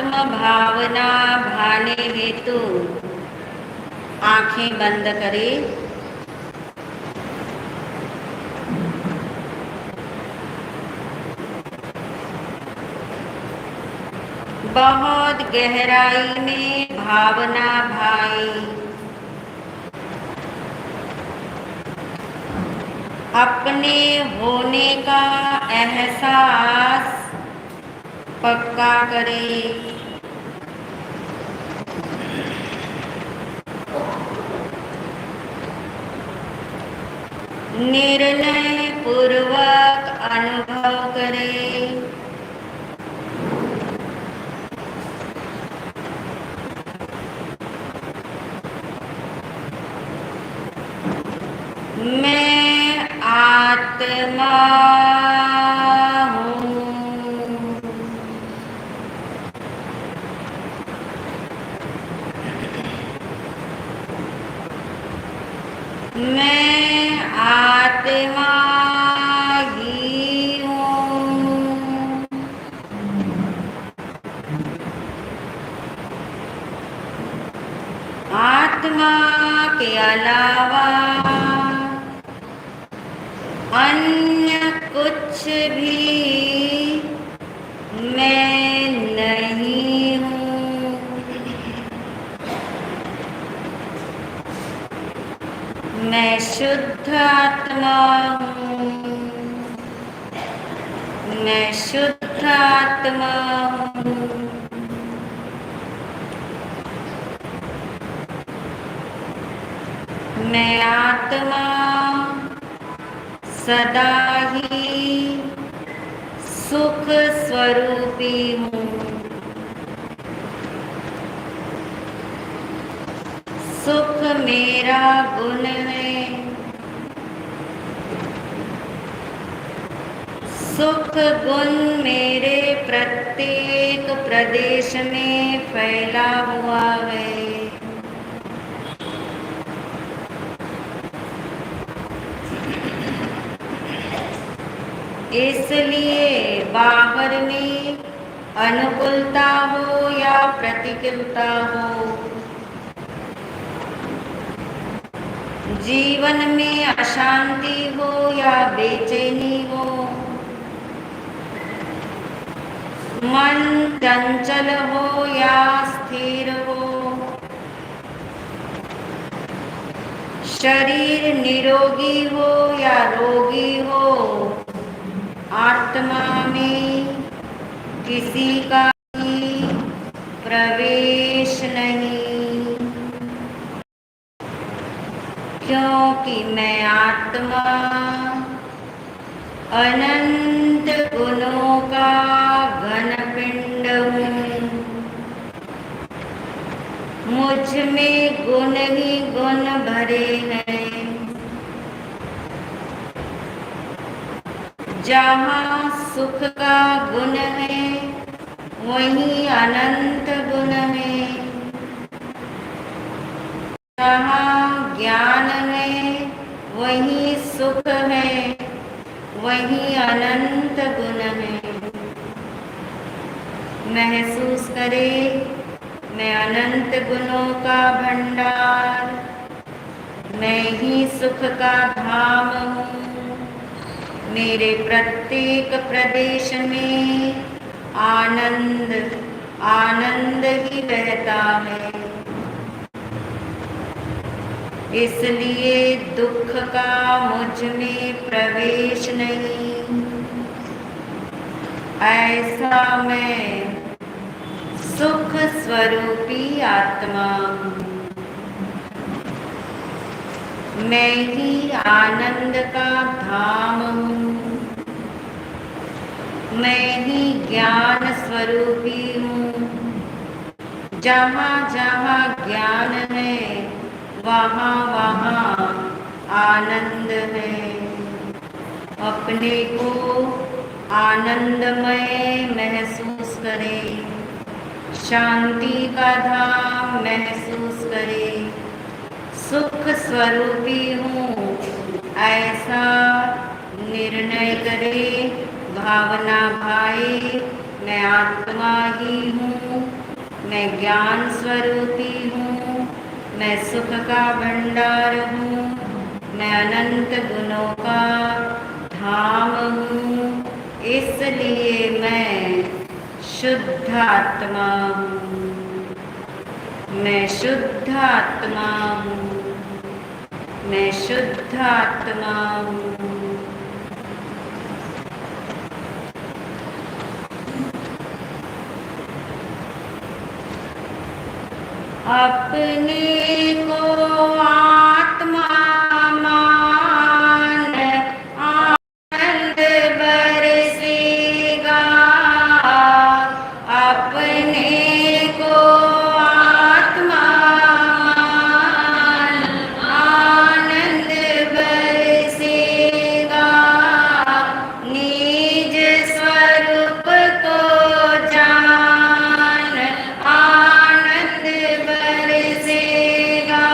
आत्म भावना भाने हेतु आंखें बंद करें। बहुत गहराई में भावना भाई, अपने होने का एहसास पक्का करें। निर्णय पूर्वक अनुभव करें। मैं आत्मा हूँ। मैं आत्मा ही हूँ। आत्मा के अलावा अन्य कुछ भी मैं नहीं हूँ। मैं शुद्ध आत्मा हूँ। मैं शुद्ध आत्मा हूँ। मैं आत्मा सदा ही सुख स्वरूपी हूँ। सुख मेरा गुण है। सुख गुण मेरे प्रत्येक प्रदेश में फैला हुआ है। इसलिए बाहर में अनुकूलता हो या प्रतिकूलता हो, जीवन में अशांति हो या बेचैनी हो, मन चंचल हो या स्थिर हो, शरीर निरोगी हो या रोगी हो, आत्मा में किसी का भी प्रवेश नहीं, क्योंकि मैं आत्मा अनंत गुणों का घन पिंड हूँ। मुझ में गुण ही गुण भरे हैं। जहाँ सुख का गुण है वहीं अनंत गुण है। जहाँ ज्ञान है वहीं सुख है, वहीं अनंत गुण है। महसूस करें, मैं अनंत गुणों का भंडार, मैं ही सुख का धाम हूँ। मेरे प्रत्येक प्रदेश में आनंद आनंद ही रहता है। इसलिए दुख का मुझ में प्रवेश नहीं। ऐसा मैं सुख स्वरूपी आत्मा हूँ। मैं ही आनंद का धाम हूँ। मैं ही ज्ञान स्वरूपी हूँ। जहाँ जहाँ ज्ञान है वहाँ वहाँ आनंद है। अपने को आनंदमय महसूस करें। शांति का धाम महसूस करें। सुख स्वरूपी हूँ ऐसा निर्णय करे, भावना भाई, मैं आत्मा ही हूँ, मैं ज्ञान स्वरूपी हूँ, मैं सुख का भंडार हूँ, मैं अनंत गुणों का धाम हूँ, इसलिए मैं शुद्ध आत्मा हूँ। मैं शुद्ध आत्मा हूँ, मैं शुद्ध आत्मा हूँ। अपने को आत्मा मान आनंद बरसेगा, अपने को आत्मा मान आनंद बरसेगा, निज स्वरूप को जान आनंद बरसेगा,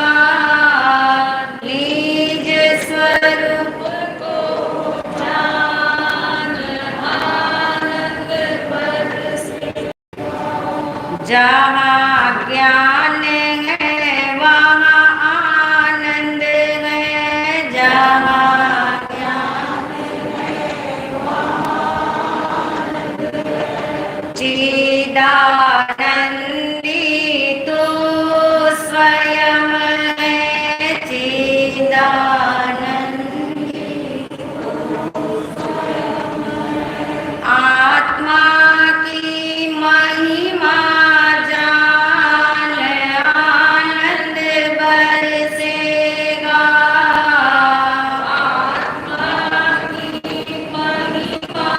निज स्वरूप को जान आनंद बरसेगा। जहाँ ज्ञान है वहाँ आनंद है, जहाँ ज्ञान है वहाँ चिदानंदी तू स्वयं है, चिदानंदी आत्मा की महिमा जान आनंद बरसेगा, आत्मा की महिमा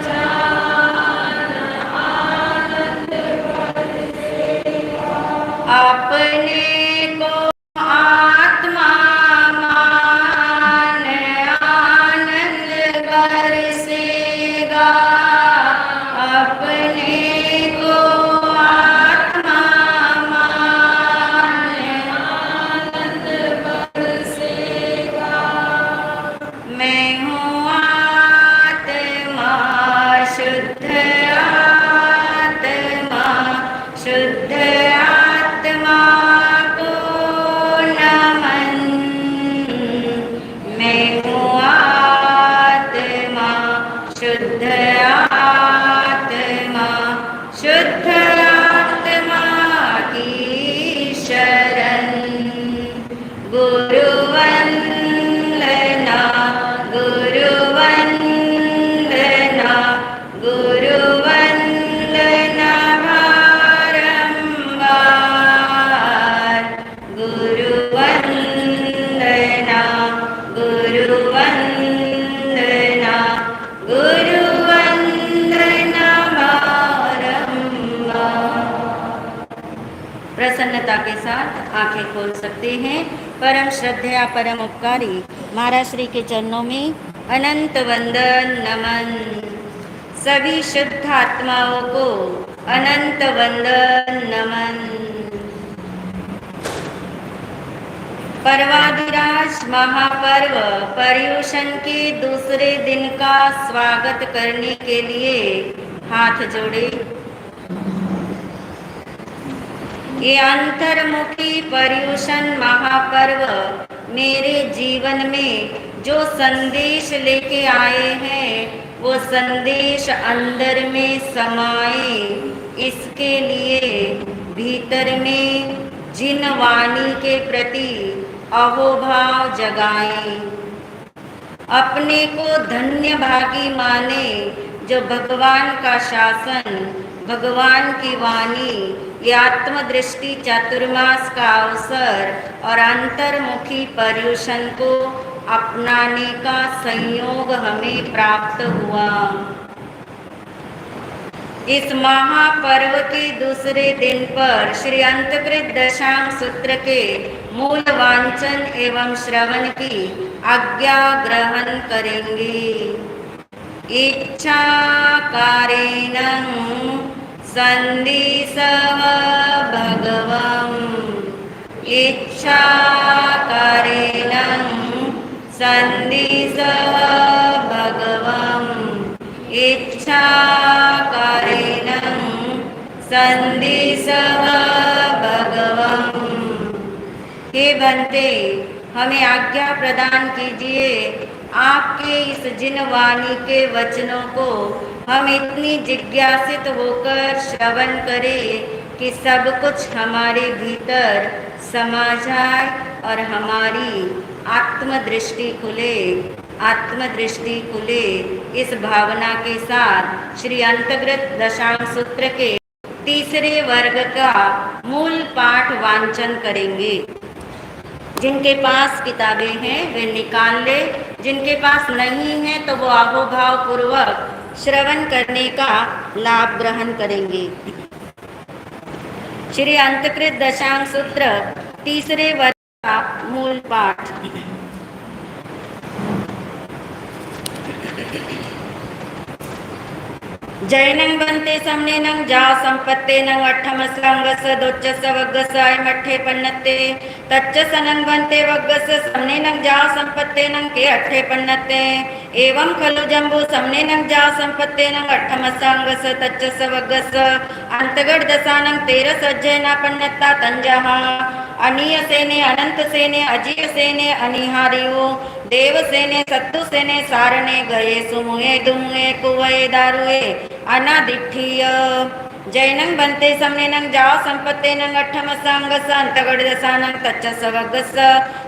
जान आनंद बरसेगा, अपने को आत्मा मान आनंद बरसेगा, अपने को आत्मा मान आनंद बरसेगा। मैं हूँ आत्मा शुद्ध आत्मा, शुद्ध आत्मा को नमन। मैं हूँ आत्मा शुद्ध आत्मा, शुद्ध आत्मा की शरण। गुरु वंदना, गुरु वंदना, गुरु वंदना बारंबार, गुरु वंदना, गुरु वंदना, गुरु वंदना बारंबार। प्रसन्नता के साथ आंखें खोल सकते हैं। परम श्रद्धेय परम उपकारी महाराज श्री के चरणों में अनंत वंदन नमन। सभी शुद्ध आत्माओं को अनंत वंदन नमन। पर्वाधिराज महापर्व पर्युषण के दूसरे दिन का स्वागत करने के लिए हाथ जोड़े। ये अंतर्मुखी पर्युषण महापर्व मेरे जीवन में जो संदेश लेके आए हैं वो संदेश अंदर में समाए, इसके लिए भीतर में जिन वाणी के प्रति अहोभाव जगाएं, अपने को धन्य भागी माने जो भगवान का शासन, भगवान की वाणी, ये आत्मदृष्टि चातुर्मास का अवसर और अंतर्मुखी पर्युषण को अपनाने का संयोग हमें प्राप्त हुआ। इस महापर्व के दूसरे दिन पर श्री अंतकृत दशांग सूत्र के मूल वांचन एवं श्रवण की आज्ञा ग्रहण करेंगे। इच्छा कारेण संदिशः भगवम्, इच्छा कारेण संदिशः भगवम्, इच्छाकारेण संदिशः भगवम्। हे बनते, हमें आज्ञा प्रदान कीजिए, आपके इस जिन वाणी के वचनों को हम इतनी जिज्ञासित होकर श्रवण करें कि सब कुछ हमारे भीतर समा जाए और हमारी आत्मदृष्टि खुले। इस भावना के साथ श्री अंतर्गत दशांग सूत्र के तीसरे वर्ग का मूल पाठ वांचन करेंगे। जिनके पास किताबें हैं वे निकाल ले, जिनके पास नहीं है तो वो आहोभाव पूर्वक श्रवण करने का लाभ ग्रहण करेंगे। श्री अंतकृत दशांग सूत्र तीसरे वर्ग का मूल पाठ। जैनं वन्ते समनेनं जा संपत्तेनं अट्ठमस्लांगस दोच्चस वग्गस मठ्ठे पन्नत्ते तच्च सनं वन्ते वग्गस समनेनं जा संपत्तेनं के अट्ठे पन्नत्ते एवं खलु जम्बू समनेनं जा संपत्तेनं अट्ठमस्लांगस तच्च वग्गस अंतगढ़ दसानं तेरस अज्जयना पन्नत्ता तंजः अनीय सेने अनंत सेने अजीय सेने अनिहारियो देव सेने सत्तु सेने सारने गए सुमुए दुमुए कुए दारुए अनादिठीय जैनं बनते समनेनं जाओ संपत्तेनं अट्ठमसांगस अंतगढ़ दसानं तच्च सवगस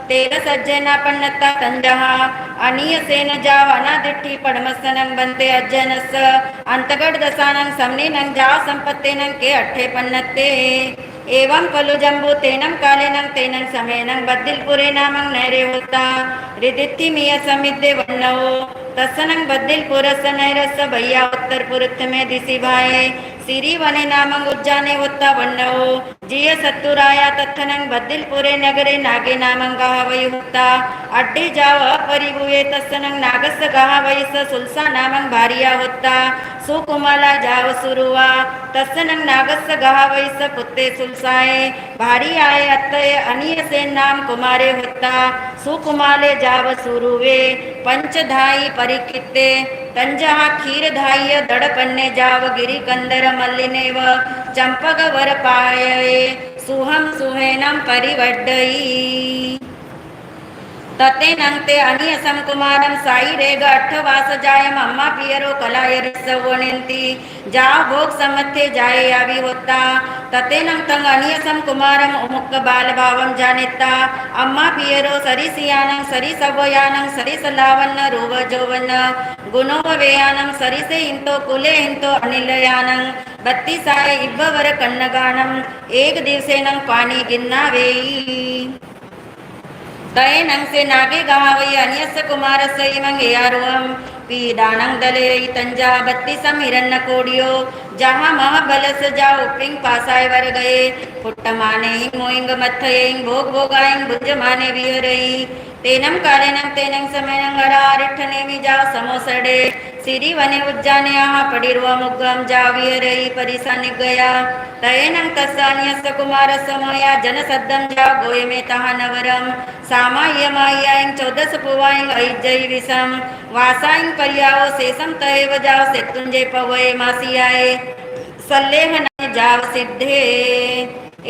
तेरह सज्जना पन्नत्ता तंजः अनीय सेन जाव अनादिठी पड़मसनं बनते अज्जनस अंतगढ़ दसानं समनेनं जाओ संपत्तेनं के अट्ठे पन्नत्ते एवं खलु जम्बू तेनं कालेनं तेनं समयनं बद्दिलपुरे नामं नैरे होता रिदित्ति मिय समिद्धे वन्नओ तत्सनं बद्दिलपुरस नैरस भैया उत्तर पुरुत में दिसी भाए सिरी वने नामं उज्जाने होता वन्नओ जिय सत्तुराया तत्थनं बद्दिलपुरे नगरे नागे नामं गाहवई होता अड्डे जाव अपरिभुए तत्सनं नागस गाहवई स सुलसा नामं भारिया होता सुकुमाला जाव सुरुवा तत्सनं नागस गाहवई स पुत्ते सुलसाए भारी आए अत्तये अनीय से नाम कुमारे होता सुकुमाले जाव सुरुवे पंचधाई परिकित्ते तंजहा क्षीरधाय दड़पन्ने जाव गिरी कंदर मल्लिनेव चंपक वर पाये सुहम सुहेनम परिवड्डई तते नंगते अनियसम कुमारम साई रेग अट्ठवास जायम अम्मा पियरो कलायर सवनेंती जा भोग समथे जाए आवी होता तते नंग अनियसम कुमारम उमुक्क बाल भावम जानेता अम्मा पियरो सरी सियानं सरी सवयानं सरी सलावन्न रूव जोवन गुणोव वेयानं सरी से इंतो कुले इंतो अनिलयानं बत्ती साय इब्बवर कन्नगानं एक दिवसेनं पानी गिन्ना वेई तय नंग से नागे गावई अन्यस्य कुमारस्य इमं यारुवम पीडानं दले तंजा बत्तीसम हिरण्य कोडियो जहाँ महाबलस जा उपिंग पासाय वर गए पुट्टमाने मोइंग मथयें भोग भोगायं बुंज माने विहरई तेनम कालेनं तेनं समयनं अरारिठने मिजा समोसडे सिरी वने उज्जाने आहा पडिरुव मुग्गम जा विहरई परिसानि गया तयनं तस्सान्यस्य कुमारस्य मोया जनसद्दं जा गोय में तहा नवरम सामाय मायायं 14 पुवायं ऐजय विसम वासायं पर्याओ शेषम तयव जाव सेतुंजे पवये मासियाए सल्लेह न जाव सिद्धे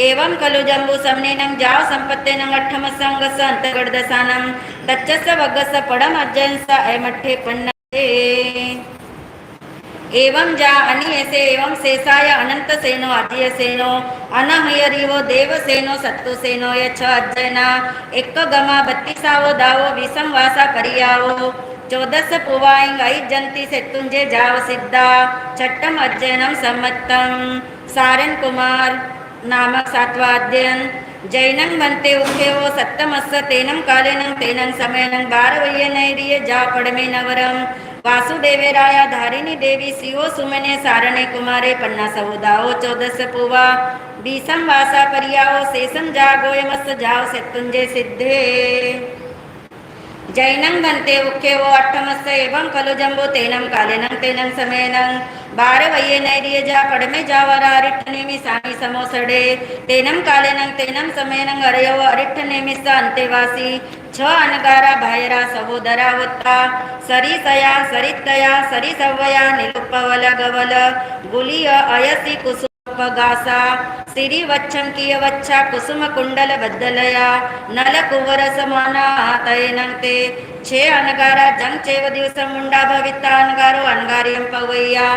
एवं खलु जम्बू समनेनं जाव संपत्तेनं अट्ठमसंगस अंतगढ़ दसानं तच्चस वग्गस पड़म अज्जयंस ऐमठ्ठे पन्नते एवं जा अनियसे एवं शेषाय अनंत सेनो अजीय सेनो अनहयरिवो देव सेनो सत्तु सेनो य छ अज्जयना एक गमा 32 दावो विषम वासा परियावो 14 पुवायं ऐ जंती सेतुंजे जाव सिद्धा छठम अज्जयनम सम्मतम सारन कुमार नामक 7वां अध्ययन जैनं बनते उखेवो सप्तमस्स तेनं कालेनं तेनं समयनं 12 नैरिय जा पड़मे नवरम वासुदेवेराया धारिणी देवी सियो सुमने सारणे कुमारे 50 दाओ 14 पुवा बीसम वासा परियाओ शेषम जा गोयमस जाओ सेतुंजे सिद्धे जैनं भन्ते उक्केवो अट्ठमस्य एवं खलु जम्बो तेनं कालेनं तेनं समयनं बार वये नैर्यजा पडमे जावरा अरिट्ठनेमि सामी समोसडे तेनं कालेनं तेनं समयनं अरयव अरिट्ठनेमिस्स अंतेवासी छ अनगारा भायरा सहोदरा वत्ता सरिसया सरितया सरिसव्वया निलुप्पवल गवल गुलिय अयसि कुसुम गासा सिरी वच्छंकीय वच्छा कुसुम कुंडल बद्दलया नल कुवर समाना तैनंते छे अनगारा जंग चेव दिवस मुंडा भविता अनगारो अनगारियं पवैया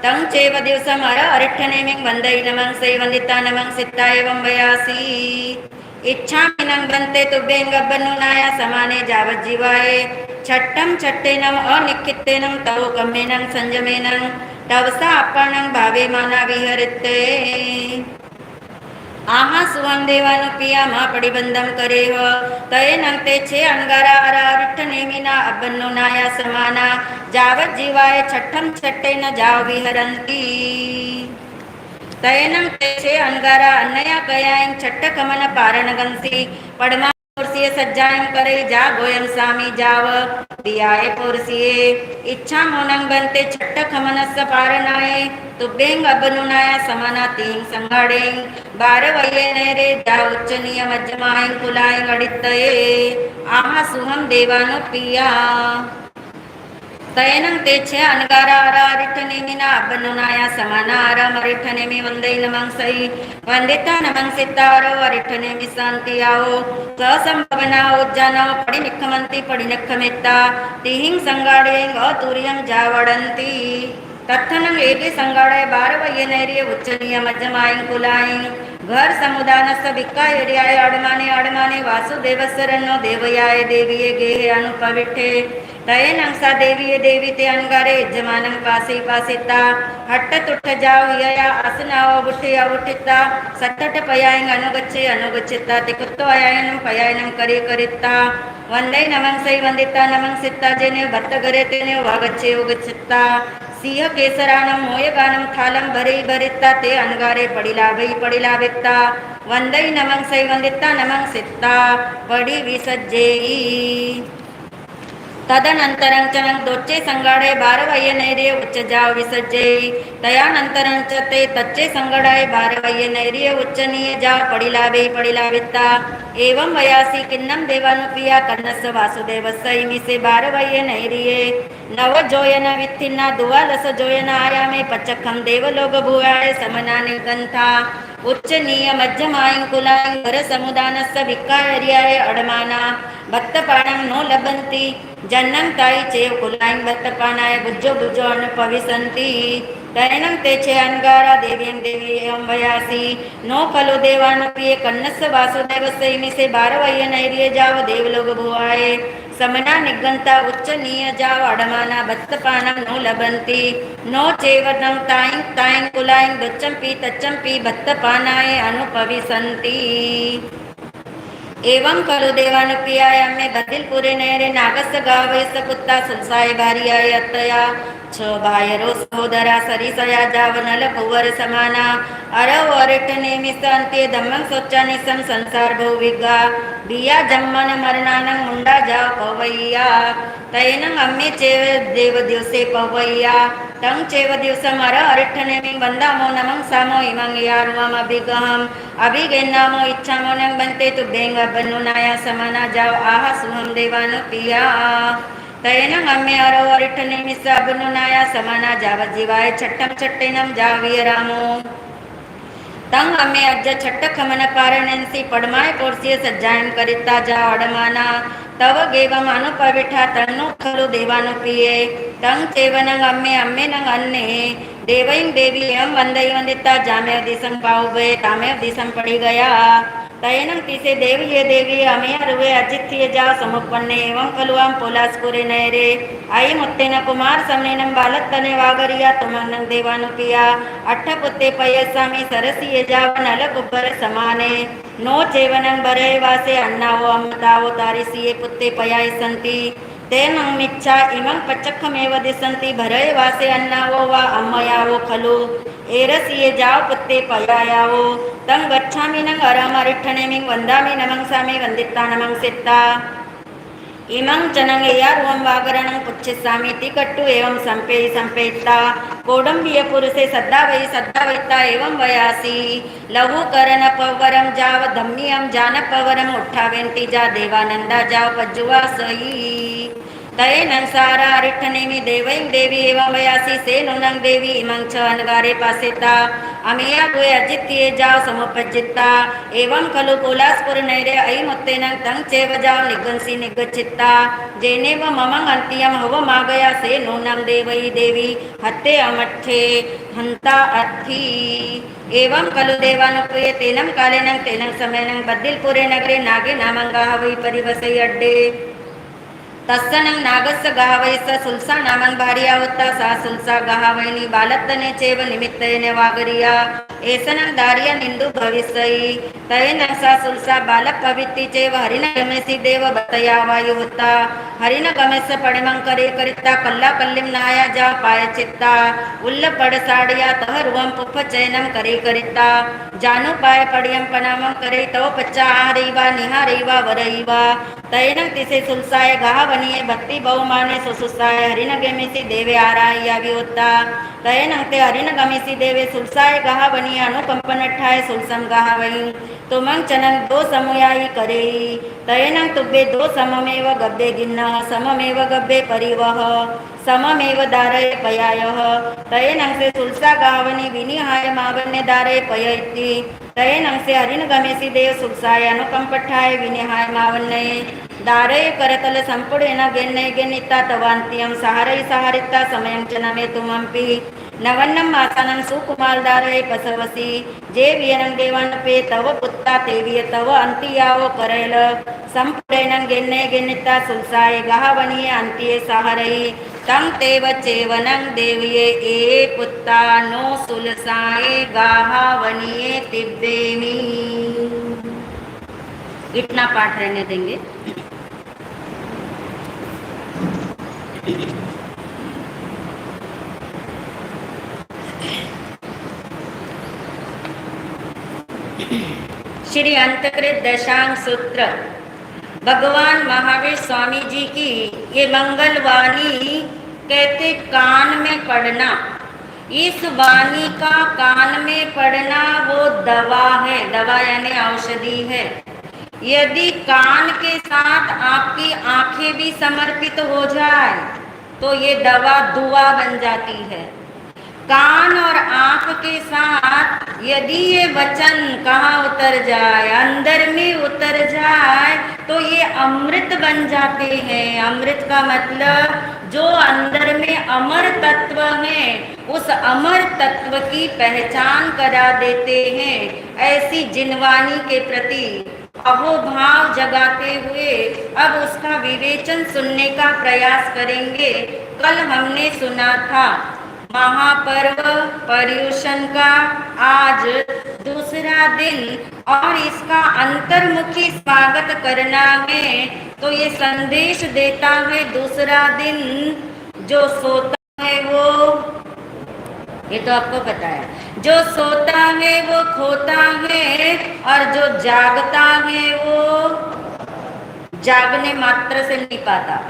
तंग चेव दिवस मर अरिठ्ठनेमिं वंदई नमं सै वंदिता नमं सित्ता एवं वयासी इच्छा मिनं बनते तुभ्यं गब्बनुनाया समाने जावत जीवाय छट्टम छट्टेनं अनिक्षित्तेनं तवो कम्मेनं संजमेनं तवसा अपनं भावे माना विहरते आहा सुहं देवानु पिया मा पडिबंधम करेह तये नंते छे अंगारा अरा अरिट्ठनेमिना अब्बनुनाया समाना जावत जीवाय छट्टम छट्टे न जाव विहरंती तयनं तेचे अंगारा अन्नया कयायं छट्ट कमन पारण गंसी पडमा पुरसिये सज्जायं करे जा गोयम सामी जाव दियाए पुरसिये इच्छा मोनं बनते छट्ट खमनस्स पारणाये तुब्बेंग अबनुनाया समाना तीं संगाडें बार वये नेरे जा उच्चनीय मध्यमायं कुलायं अडित्तये आहा सुहम देवानु पिया तयनं तेचे अनगारा अरा अरिट्ठनेमिना अब्बनुनाया समाना अरा मरिट्ठनेमि वंदई नमं सै वंदिता नमं सित्ता अरो अरिट्ठनेमि शांति आओ ससंभवना उज्जानो पडि निक्खमंती पडि निक्खमेत्ता तिहिं संगाडें अतुर्यं जावडंती तत्थनं एके संगाडे बार वये नैर्य उच्चनीय मध्यमायं कुलायं घर समुदानस्थ भिक्कायर्याय अडमाने अडमाने वासुदेवसरनो देवयाय देवीये गेहे अनुपविठे तये नंसा देवीये देवी ते अंगारे यजमानं पासे पासिता हट्ट तुट्ठ जाव यया आसनाव बुठे अवुठिता सट्टट पयायं अनुगच्छे अनुगच्छिता ते कुत्तो अयायनं पयायनं करे करिता वंदे नमं सै वंदिता नमं सित्ता जेने भक्त करे तेने वागच्छे उगच्छिता सिंह केसरानं मोयगानं थालं भरे भरिता ते अनगारे पडिला वित्ता वंदई नमं सै वंदिता नमं सित्ता पडी विसज्जेई तदनंतरं च दोच्चे संगाडे बार वये नैर्य उच्च जाव विसज्जे तयानंतरं च ते तच्चे संगडाय बार वये नैर्य उच्चनीय जाव पडिला वित्ता एवं वयासी किन्नम देवानुप्रिया कर्णस्य वासुदेवस्य इमिसे बार वये नैर्ये नव जोयन वित्थिन्ना दुवालस जोयन आयामे पचखम देवलोक भुवाय समनाने गंथा उच्चनीय मध्यमायं कुलायं घर समुदानस्य भिक्कायर्याय अडमाना भक्तपाणं नो लभन्ति जन्नं ताई चेव कुलायं भक्तपानाय बुज्जो बुज्जो अनुपविशन्ति तयनं तेचे अनगारा देवीं देवी एवं वयासी नो खलु देवानुप्रिये कन्नस्य वासुदेवस्य इमिसे बार वये नैर्ये जाव देवलोक भुवाय समना निगंता उच्चनीय जाव अडमाना भक्तपानं नो लभन्ति नो चेवनं ताईं ताईं कुलायं दुच्चंपि तच्चंपि भक्तपानाय अनुपविशन्ति एवं खलु देवानुप्रियायां मे बदिलपुरे नैरे नागस्य गावयस्य पुत्ता संसाय भार्याय अत्तया छ भायरो सहोदरा सरिसया जावनल कुवर समाना अरव अरिट्ठनेमिस्स अंत्ये धम्मं सोच्चानिसं संसार भौविगा बिया जम्मन मरणानं मुंडा जाव पवैया तैनं अम्मे चेव देव दिवसे पवैया तं चेव दिवसम अर अरिट्ठनेमिं वंदामो नमं सामो इमं यारुवम अभिगहम् अभिगेन्नामो इच्छामो नं बन्ते तुभ्येंग बन्नुनाया समाना जाव आहा सुहं देवानुप्रिया तयनं अम्मे अरो अरिट्ठनेमिस्स अब्बनुनाया समाना जाव जीवाय छट्टं छट्टेनं जावियरामो तंग अम्मे अज्ज छट्ट खमन पारणेंसी पडमाय पोरसिये सज्जायं करिता जा अडमाना तव गेवम अनुपविठा तन्नो खलु देवानुप्रिये तंग चेवनं अम्मे अम्मेनं अन्ने देवैं देवी एवं वंदई वंदिता जामे दिसं पाउबे तामे दिसं पड़ी गया तयनं तिसे देवीये देवी अमे अरुवे अजित्य जा समुपन्ने एवं खलुआं पोलास्पुरे नैरे आई मुत्तेन कुमार समनेनं बालत्तने वागरिया तुमनं देवानुप्रिया अट्ठपुत्ते पयस्सामी सरसिये जाव नल कुब्बर समाने नो चेवनं बरे वासे अन्नावो अम्मतावो तारिसिये पुत्ते पयाय सन्ति तेनं मिच्छा इमं पचखमेव दिसन्ति भरय वासे अन्नावो वा अम्मयावो खलु एरसिये जाव पुत्ते पयायावो तं गच्छामि नं अरम अरिट्ठनेमिं वन्दामि नमं सामि वन्दिता नमं सित्ता इमं चनंगेयारुवं वागरणं पुच्छिस्सामीति कट्टु एवं संपेयिता कौडंबिय पुरुषे सद्दा वैता एवं वयासी लघुकरण पवरम जाव धम्मियम जान पवरम उठावेंती जा देवानंदा जाव पज्जुवा सही तय नंसारा रिठनेमि देवैं देवी एवं वयासी से नुनंग देवी इमं च अनगारे पासेता अमिया गुए अजित्ये जाव समुपजित्ता एवं खलु कोलास्पुर नैरे अयि मुत्तेनं तं चेव जाव निगंसी निगच्छित्ता जेने व ममंग अंतियम हव मागया से नूनम देवई देवी हत्ते अमठ्ठे हंता अर्थी एवं खलु देवानुप्रिय तेनं कालेनं तेनं समयनं बद्दिलपुरे नगरे नागे नामंगा हवै परिवसै अड्डे तस्सनं नागस्य गाहवै स सुल्सा नामं भार्या होता सा सुल्सा गाहवैनी बालत्तने चेव निमित्तेने वागरिया एसनं दार्या निंदु भविष्यई तयनं सा सुल्सा बालक पवित्ति चेव हरिण गमेसी देव बतया वायु होता हरिण गमेस्य पड़मं करे करिता कल्ला कल्लिम नाया जा पाय चित्ता उल्ल पड़ साड़िया तह रुवम पुफ चयनम करे करिता जानु पाय पड़ियम पनामं करे तव पच्चा आहरीवा निहारीवा वरईवा तयनं तिसे सुल्साय गाह बनिए भक्ति बहुमाने सुसुसाय हरिण गमेसी देवे आराया विहोता तयनं ते हरिण गमेसी देवे सुल्साय गाह बनिए अनुकंपन ठाय सुल्सम गाह वही तुमं चनं दो समुयायी करे तयनं तुब्बे दो सममेव गब्बे गिन्नः सममेव गब्बे परिवह सममेव दारय पयायः तयनं से सुल्सा गावनी विनिहाय मावन्य दारय पयैति तयनं से हरिण गमेसी देव सुल्साय अनुकंपठाय विनिहाय मावन्य दारय करतल संपुड़ेन गेन्नय गेन्निता तवान्त्यं सहारय सहारिता समयं च नमे तुमंपि नवन्नं मासानं सुकुमाल दारय पसवसी जे वियनं देवान पे तव पुत्ता तेविय तव अंतियाव करैल संपुड़ेन गेन्नय गेन्निता सुल्साय गावनीय अंतिये सहारय तं तेव चेवनं देविये ए पुत्ता नो सुलसाए गावनीय तिब्बेमी। इतना पाठ रहने देंगे। श्री अंतकृत दशांग सूत्र भगवान महावीर स्वामी जी की ये मंगलवाणी कहते कान में पढ़ना। इस वाणी का कान में पढ़ना वो दवा है, दवा यानी औषधि है। यदि कान के साथ आपकी आंखें भी समर्पित हो जाए तो ये दवा दुआ बन जाती है। कान और आंख के साथ यदि ये वचन कहाँ उतर जाए, अंदर में उतर जाए तो ये अमृत बन जाते हैं। अमृत का मतलब जो अंदर में अमर तत्व है उस अमर तत्व की पहचान करा देते हैं। ऐसी जिनवाणी के प्रति अहोभाव जगाते हुए अब उसका विवेचन सुनने का प्रयास करेंगे। कल हमने सुना था महापर्व पर्युषण का आज दूसरा दिन और इसका अंतर्मुखी स्वागत करना है। तो ये संदेश देता है दूसरा दिन जो सोता है वो, ये तो आपको पता है, जो सोता है वो खोता है और जो जागता है वो जागने मात्र से नहीं पाता।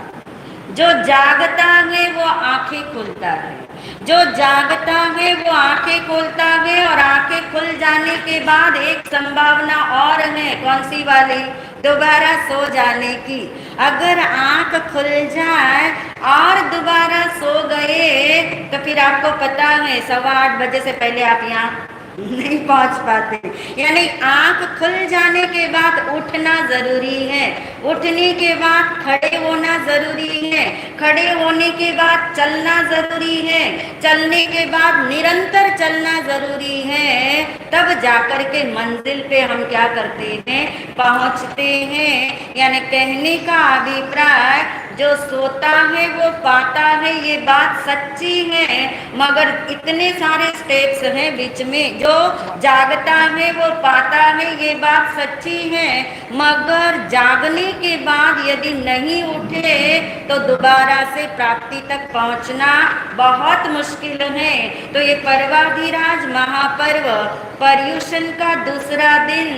जो जागता है वो आंखें खोलता है, जो जागता है वो आंखें खोलता है और आंखें खुल जाने के बाद एक संभावना और है। कौन सी वाली? दोबारा सो जाने की। अगर आंख खुल जाए और दोबारा सो गए तो फिर आपको पता है 8:15 बजे से पहले आप यहाँ नहीं पहुंच पाते। यानी आंख खुल जाने के बाद उठना जरूरी है, उठने के बाद खड़े होना जरूरी है, खड़े होने के बाद चलना जरूरी है, चलने के बाद निरंतर चलना जरूरी है। तब जाकर के मंजिल पे हम क्या करते हैं? पहुंचते हैं। यानी कहने का अभिप्राय जो सोता है वो पाता है, ये बात सच्ची है, मगर इतने सारे स्टेप्स हैं बीच में। जो जागता है वो पाता है, ये बात सच्ची है, मगर जागने के बाद यदि नहीं उठे तो दोबारा से प्राप्ति तक पहुंचना बहुत मुश्किल है। तो ये पर्वाधिराज महापर्व पर्युषण का दूसरा दिन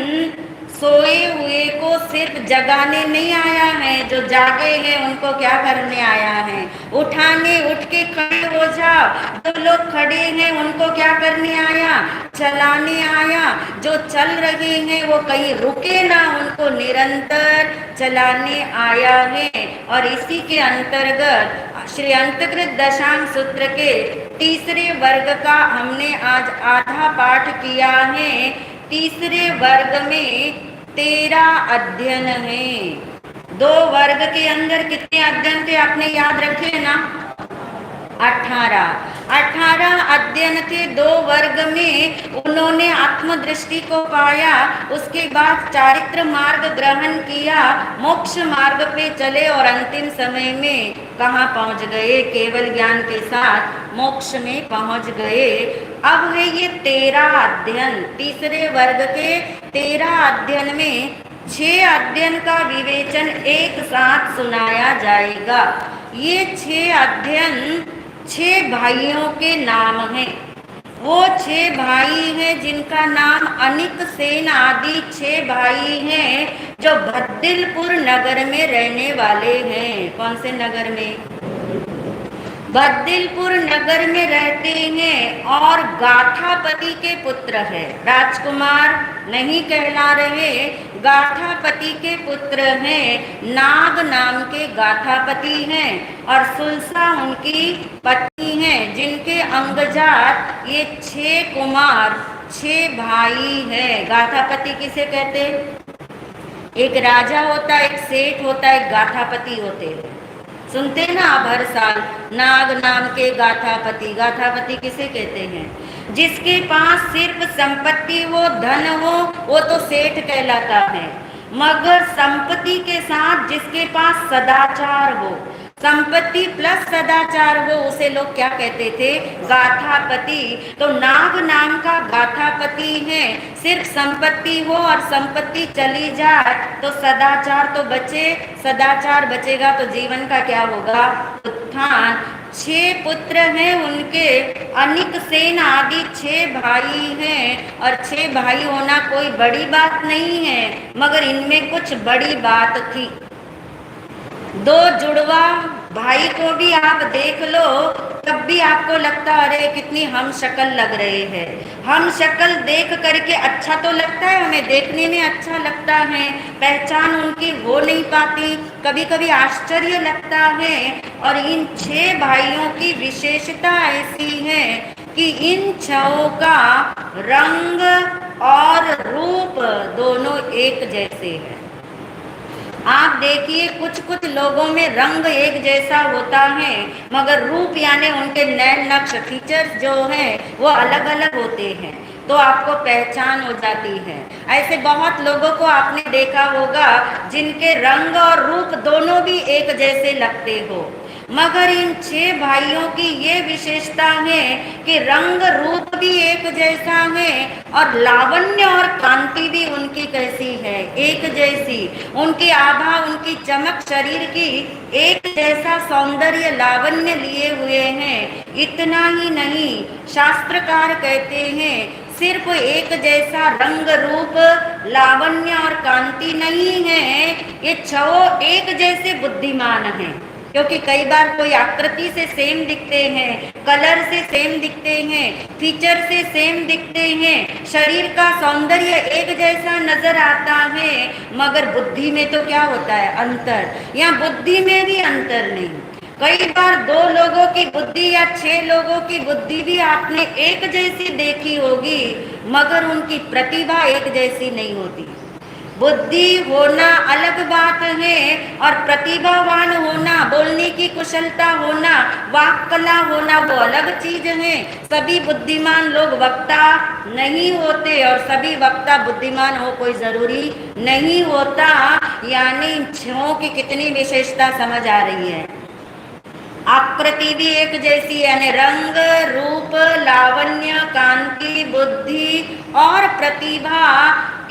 सोए हुए को सिर्फ जगाने नहीं आया है, जो जागे हैं उनको क्या करने आया है? उठाने, उठ के खड़े हो जाओ। जो लोग खड़े हैं उनको क्या करने आया? चलाने आया। जो चल रहे हैं वो कहीं रुके ना, उनको निरंतर चलाने आया है। और इसी के अंतर्गत श्री अंतकृत दशांग सूत्र के तीसरे वर्ग का हमने आज आधा पाठ किया है। तीसरे वर्ग में 13 अध्ययन है। 2 वर्ग के अंदर कितने अध्ययन थे आपने याद रखे ना? 18 अध्ययन थे। 2 वर्ग में उन्होंने आत्मदृष्टि को पाया, उसके बाद चारित्र मार्ग ग्रहण किया, मोक्ष मार्ग पे चले और अंतिम समय में कहाँ पहुंच गए? केवल ज्ञान के साथ मोक्ष में पहुंच गए। अब है ये 13 अध्ययन। तीसरे वर्ग के 13 अध्ययन में 6 अध्ययन का विवेचन एक साथ सुनाया जाएगा। ये 6 अध्ययन 6 भाइयों के नाम हैं। वो 6 भाई हैं जिनका नाम अनिक सेन आदि 6 भाई हैं, जो भद्दिलपुर नगर में रहने वाले हैं। कौन से नगर में? भद्दिलपुर नगर में रहते हैं और गाथापति के पुत्र है। राजकुमार नहीं कहला रहे, गाथापति के पुत्र हैं। नाग नाम के गाथापति हैं और सुलसा उनकी पत्नी हैं, जिनके अंगजात ये 6 कुमार 6 भाई हैं। गाथापति किसे कहते हैं? एक राजा होता है, एक सेठ होता है, एक गाथापति होते हैं। सुनते हैं ना आप हर साल, नाग नाम के गाथापति। गाथापति किसे कहते हैं? जिसके पास सिर्फ संपत्ति हो, धन हो, वो तो सेठ कहलाता है। मगर संपत्ति के साथ जिसके पास सदाचार हो, संपत्ति प्लस सदाचार हो, उसे लोग क्या कहते थे? गाथापति। तो नाग नाम का गाथापति है। सिर्फ संपत्ति हो और संपत्ति चली जाए तो सदाचार तो बचे, सदाचार बचेगा तो जीवन का क्या होगा? उत्थान। 6 पुत्र हैं उनके, अनिक सेन आदि 6 भाई हैं। और 6 भाई होना कोई बड़ी बात नहीं है, मगर इनमें कुछ बड़ी बात थी। 2 जुड़वा भाई को भी आप देख लो, तब भी आपको लगता अरे कितनी हम शक्ल लग रहे हैं। हम शक्ल देख करके अच्छा तो लगता है, हमें देखने में अच्छा लगता है, पहचान उनकी हो नहीं पाती, कभी कभी आश्चर्य लगता है। और इन 6 भाइयों की विशेषता ऐसी है कि इन 6 का रंग और रूप दोनों एक जैसे हैं। आप देखिए कुछ कुछ लोगों में रंग एक जैसा होता है, मगर रूप यानी उनके नैन नक्श फीचर्स जो हैं वो अलग अलग होते हैं, तो आपको पहचान हो जाती है। ऐसे बहुत लोगों को आपने देखा होगा जिनके रंग और रूप दोनों भी एक जैसे लगते हो, मगर इन 6 भाइयों की ये विशेषता है कि रंग रूप भी एक जैसा है और लावण्य और कांति भी उनकी कैसी है? एक जैसी। उनकी आभा, उनकी चमक शरीर की एक जैसा सौंदर्य लावण्य लिए हुए हैं। इतना ही नहीं, शास्त्रकार कहते हैं सिर्फ एक जैसा रंग रूप, लावण्य और कांति नहीं है, ये 6 एक जैसे बुद्धिमान हैं। क्योंकि कई बार कोई आकृति से सेम दिखते हैं, कलर से सेम दिखते हैं, फीचर से सेम दिखते हैं, शरीर का सौंदर्य एक जैसा नजर आता है, मगर बुद्धि में तो क्या होता है? अंतर। यहाँ बुद्धि में भी अंतर नहीं। कई बार 2 लोगों की बुद्धि या 6 लोगों की बुद्धि भी आपने एक जैसी देखी होगी, मगर उनकी प्रतिभा एक जैसी नहीं होती। बुद्धि होना अलग बात है और प्रतिभावान होना, बोलने की कुशलता होना, वाक कला होना वो अलग चीज है। सभी बुद्धिमान लोग वक्ता नहीं होते और सभी वक्ता बुद्धिमान हो कोई जरूरी नहीं होता। यानी इन 6 की कितनी विशेषता समझ आ रही है? आकृति भी एक जैसी है, यानी रंग रूप, लावण्य, कांति, बुद्धि और प्रतिभा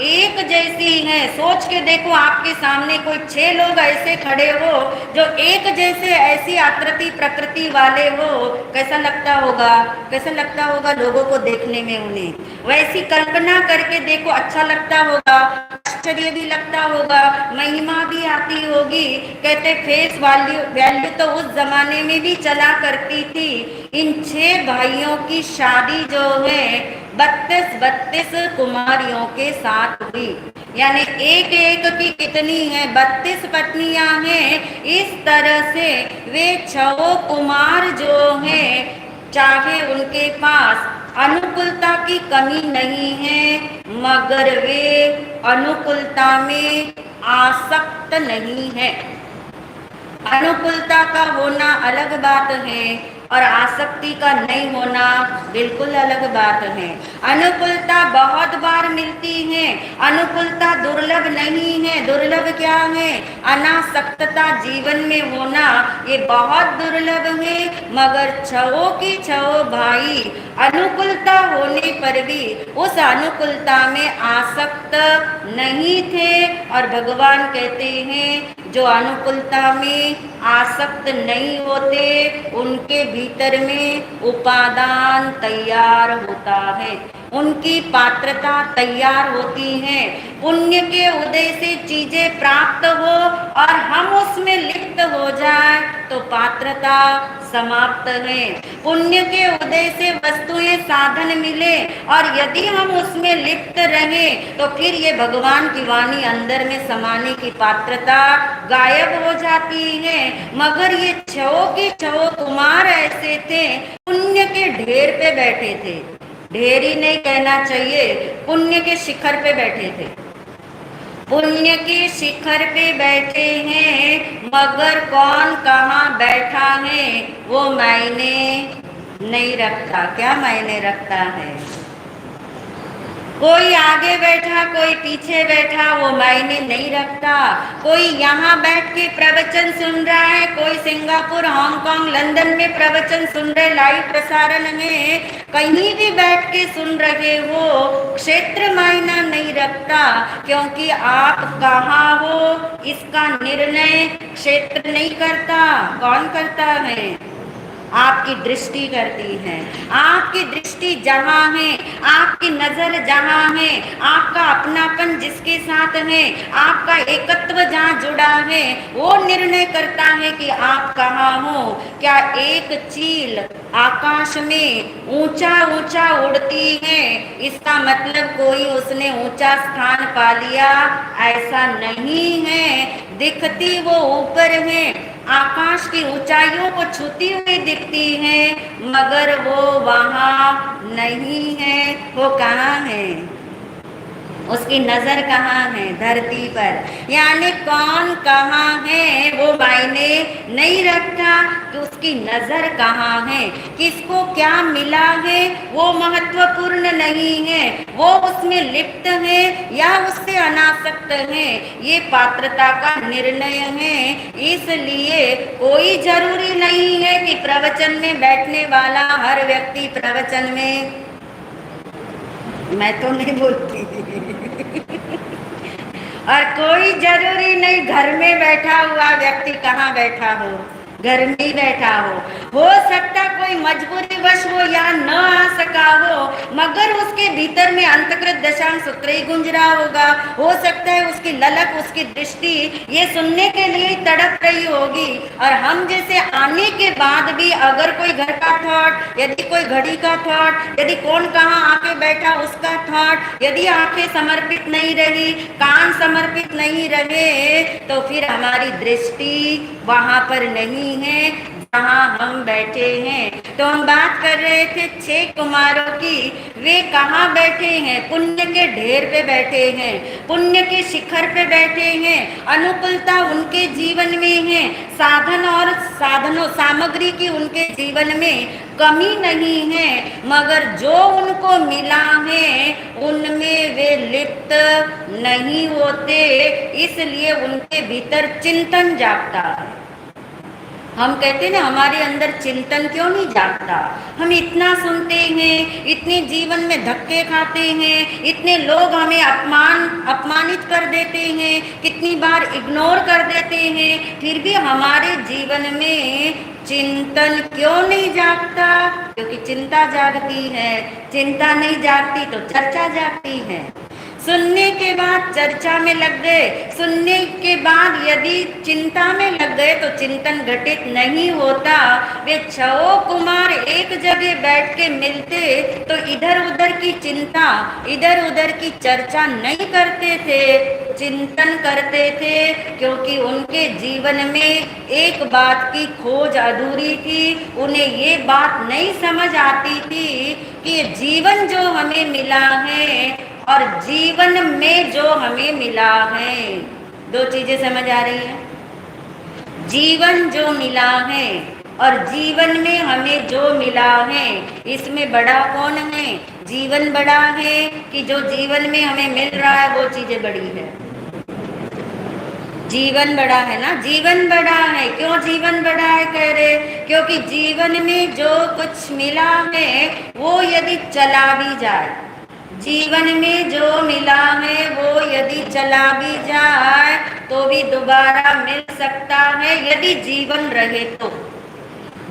एक जैसी हैं। सोच के देखो, आपके सामने कोई 6 लोग ऐसे खड़े हो जो एक जैसे ऐसी आकृति प्रकृति वाले हो, कैसा लगता होगा? कैसा लगता होगा लोगों को देखने में उन्हें? वैसी कल्पना करके देखो, अच्छा लगता होगा, आश्चर्य भी लगता होगा, महिमा भी आती होगी। कहते फेस वैल्यू वैल्यू तो उस जमाने में भी चला करती थी। इन 6 भाइयों की शादी जो है 32 कुमारियों के साथ हुई, यानी एक एक की कितनी है? 32 पत्नियां हैं। इस तरह से वे 6 कुमार जो हैं, चाहे उनके पास अनुकूलता की कमी नहीं है, मगर वे अनुकूलता में आसक्त नहीं है। अनुकूलता का होना अलग बात है और आसक्ति का नहीं होना बिल्कुल अलग बात है। अनुकूलता बहुत बार मिलती है, अनुकूलता दुर्लभ नहीं है। दुर्लभ क्या है? अनासक्तता जीवन में होना, ये बहुत दुर्लभ है। मगर 6 की 6 भाई अनुकूलता होने पर भी उस अनुकूलता में आसक्त नहीं थे। और भगवान कहते हैं जो अनुकूलता में आसक्त नहीं होते उनके भीतर में उपादान तैयार होता है, उनकी पात्रता तैयार होती है। पुण्य के उदय से चीजें प्राप्त हो और हम उसमें लिप्त हो जाए तो पात्रता समाप्त है। पुण्य के उदय से वस्तुएं साधन मिले और यदि हम उसमें लिप्त रहे तो फिर ये भगवान की वाणी अंदर में समाने की पात्रता गायब हो जाती है। मगर ये 6 के 6 कुमार ऐसे थे, पुण्य के ढेर पे बैठे थे। ढेर ही नहीं कहना चाहिए, पुण्य के शिखर पे बैठे थे। पुण्य के शिखर पे बैठे हैं, मगर कौन कहाँ बैठा है वो मायने नहीं रखता। क्या मायने रखता है? कोई आगे बैठा, कोई पीछे बैठा, वो मायने नहीं रखता। कोई यहाँ बैठ के प्रवचन सुन रहा है, कोई सिंगापुर, हांगकांग, लंदन में प्रवचन सुन रहे, लाइव प्रसारण में कहीं भी बैठ के सुन रहे हो, क्षेत्र मायना नहीं रखता। क्योंकि आप कहाँ हो इसका निर्णय क्षेत्र नहीं करता। कौन करता है? आपकी दृष्टि करती है। आपकी दृष्टि जहाँ है, आपकी नजर जहाँ है, आपका अपनापन जिसके साथ है, आपका एकत्व जहाँ जुड़ा है, वो निर्णय करता है कि आप कहाँ हो। क्या एक चील आकाश में ऊंचा ऊंचा उड़ती है इसका मतलब कोई उसने ऊंचा स्थान पा लिया? ऐसा नहीं है। दिखती वो ऊपर है, आकाश की ऊंचाइयों को छूती हुई दिखती है, मगर वो वहां नहीं है। वो कहाँ है? उसकी नजर कहाँ है? धरती पर। यानी कौन कहाँ है वो मायने नहीं रखता कि उसकी नजर कहाँ है, किसको क्या मिला है वो महत्वपूर्ण नहीं है। वो उसमें लिप्त है या उससे अनासक्त है, ये पात्रता का निर्णय है। इसलिए कोई जरूरी नहीं है कि प्रवचन में बैठने वाला हर व्यक्ति प्रवचन में, मैं तो नहीं बोलती और कोई जरूरी नहीं घर में बैठा हुआ व्यक्ति कहाँ बैठा हो, घर में ही बैठा हो सकता कोई मजबूरी वश वो यहाँ न आ सका हो, मगर उसके भीतर में अंतकृत दशांश सूत्र ही गुंज रहा होगा। हो सकता है उसकी ललक, उसकी दृष्टि ये सुनने के लिए ही तड़प रही होगी। और हम जैसे आने के बाद भी अगर कोई घर का थॉट, यदि कोई घड़ी का थॉट, यदि कौन कहाँ आके बैठा उसका थॉट, यदि आंखें समर्पित नहीं रही, कान समर्पित नहीं रहे, तो फिर हमारी दृष्टि वहां पर नहीं है जहाँ हम बैठे हैं। तो हम बात कर रहे थे 6 कुमारों की। वे कहाँ बैठे हैं? पुण्य के ढेर पे बैठे हैं, पुण्य के शिखर पे बैठे हैं। अनुकूलता उनके जीवन में है, साधन और साधनों सामग्री की उनके जीवन में कमी नहीं है, मगर जो उनको मिला है उनमें वे लिप्त नहीं होते। इसलिए उनके भीतर चिंतन जागता है। हम कहते हैं ना, हमारे अंदर चिंतन क्यों नहीं जागता? हम इतना सुनते हैं, इतने जीवन में धक्के खाते हैं, इतने लोग हमें अपमानित कर देते हैं, कितनी बार इग्नोर कर देते हैं, फिर भी हमारे जीवन में चिंतन क्यों नहीं जागता? क्योंकि चिंता जागती है, चिंता नहीं जागती तो चर्चा जागती है। सुनने के बाद चर्चा में लग गए, सुनने के बाद यदि चिंता में लग गए तो चिंतन घटित नहीं होता। वे छो कुमार एक जगह बैठ के मिलते तो इधर उधर की चिंता, इधर उधर की चर्चा नहीं करते थे, चिंतन करते थे, क्योंकि उनके जीवन में एक बात की खोज अधूरी थी। उन्हें ये बात नहीं समझ आती थी कि जीवन जो हमें मिला है और जीवन में जो हमें मिला है, दो चीजें समझ आ रही है। जीवन जो मिला है और जीवन में हमें जो मिला है, इसमें बड़ा कौन है? जीवन बड़ा है कि जो जीवन में हमें मिल रहा है वो चीजें बड़ी है? जीवन बड़ा है ना, जीवन बड़ा है। क्यों जीवन बड़ा है कह रहे? क्योंकि जीवन में जो कुछ मिला है वो यदि चला भी जाए, जीवन में जो मिला है वो यदि चला भी जाए तो भी दोबारा मिल सकता है यदि जीवन रहे तो।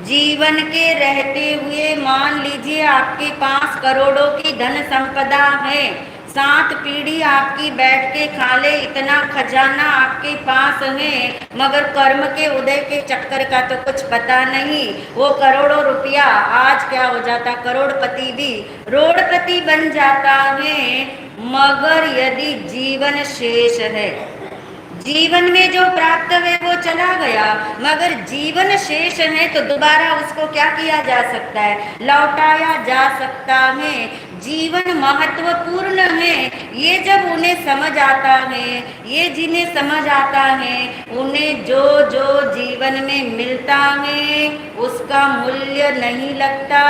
जीवन के रहते हुए मान लीजिए आपके पास करोड़ों की धन संपदा है, 7 पीढ़ी आपकी बैठ के खा ले, इतना खजाना आपके पास है, मगर कर्म के उदय के चक्कर का तो कुछ पता नहीं। वो करोड़ों रुपया आज क्या हो जाता, करोड़पति भी रोडपति बन जाता है। मगर यदि जीवन शेष है, जीवन में जो प्राप्त है वो चला गया, मगर जीवन शेष है तो दोबारा उसको क्या किया जा सकता है? लौटाया जा सकता है। जीवन महत्वपूर्ण है, ये जब उन्हें समझ आता है, ये जिन्हें समझ आता है, उन्हें जो जो जीवन में मिलता है उसका मूल्य नहीं लगता,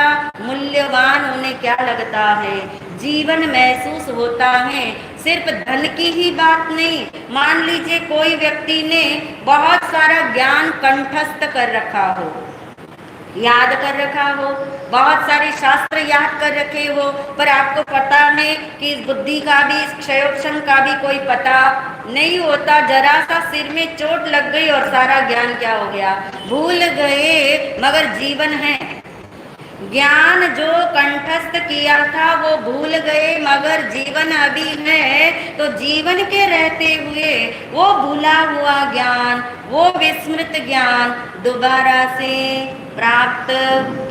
मूल्यवान उन्हें क्या लगता है? जीवन महसूस होता है। सिर्फ धन की ही बात नहीं, मान लीजिए कोई व्यक्ति ने बहुत सारा ज्ञान कंठस्थ कर रखा हो, याद कर रखा हो, बहुत सारे शास्त्र याद कर रखे हो, पर आपको पता है कि इस बुद्धि का भी, इस क्षयोक्षण का भी कोई पता नहीं होता। जरा सा सिर में चोट लग गई और सारा ज्ञान क्या हो गया? भूल गए। मगर जीवन है, ज्ञान जो कंठस्थ किया था वो भूल गए, मगर जीवन अभी है तो जीवन के रहते हुए वो भूला हुआ ज्ञान, वो विस्मृत ज्ञान दोबारा से प्राप्त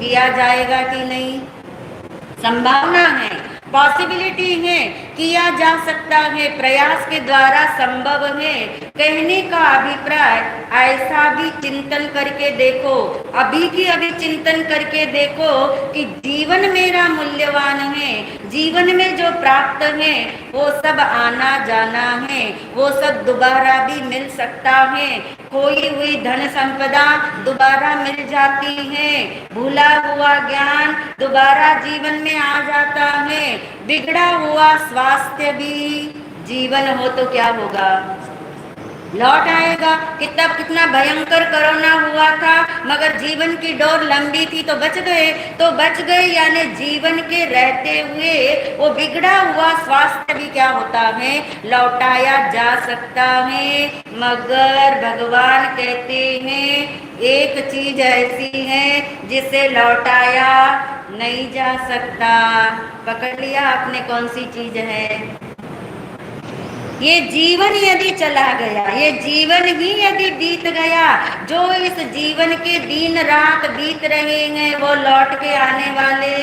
किया जाएगा कि नहीं? संभावना है, पॉसिबिलिटी है, किया जा सकता है, प्रयास के द्वारा संभव है। कहने का अभिप्राय ऐसा भी चिंतन करके देखो, अभी की अभी चिंतन करके देखो कि जीवन मेरा मूल्यवान है, जीवन में जो प्राप्त है वो सब आना जाना है, वो सब दोबारा भी मिल सकता है। खोई हुई धन संपदा दोबारा मिल जाती है, भूला हुआ ज्ञान दोबारा जीवन में आ जाता है, बिगड़ा हुआ स्वास्थ्य भी जीवन हो तो क्या होगा? लौट आएगा। कितना भयंकर कोरोना हुआ था, मगर जीवन की डोर लंबी थी तो बच गए, तो बच गए, यानी जीवन के रहते हुए वो बिगड़ा हुआ स्वास्थ्य भी क्या होता है? लौटाया जा सकता है। मगर भगवान कहते हैं एक चीज ऐसी है जिसे लौटाया नहीं जा सकता। पकड़ लिया आपने? कौन सी चीज है? ये जीवन यदि चला गया, ये जीवन ही यदि बीत गया, जो इस जीवन के दिन रात बीत रहे हैं वो लौट के आने वाले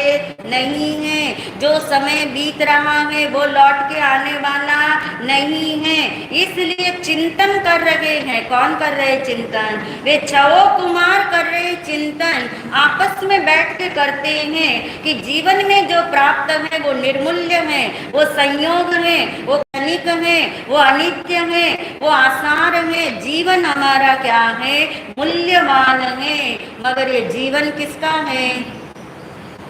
नहीं हैं। जो समय बीत रहा है वो लौट के आने वाला नहीं है। इसलिए चिंतन कर रहे हैं। कौन कर रहे चिंतन? वे छो कुमार कर रहे चिंतन, आपस में बैठ के करते हैं कि जीवन में जो प्राप्त है वो निर्मूल्य है, वो संयोग है, वो क्षणिक है, वो अनित्य है, वो आसार है। जीवन हमारा क्या है? मूल्यवान है। मगर ये जीवन किसका है?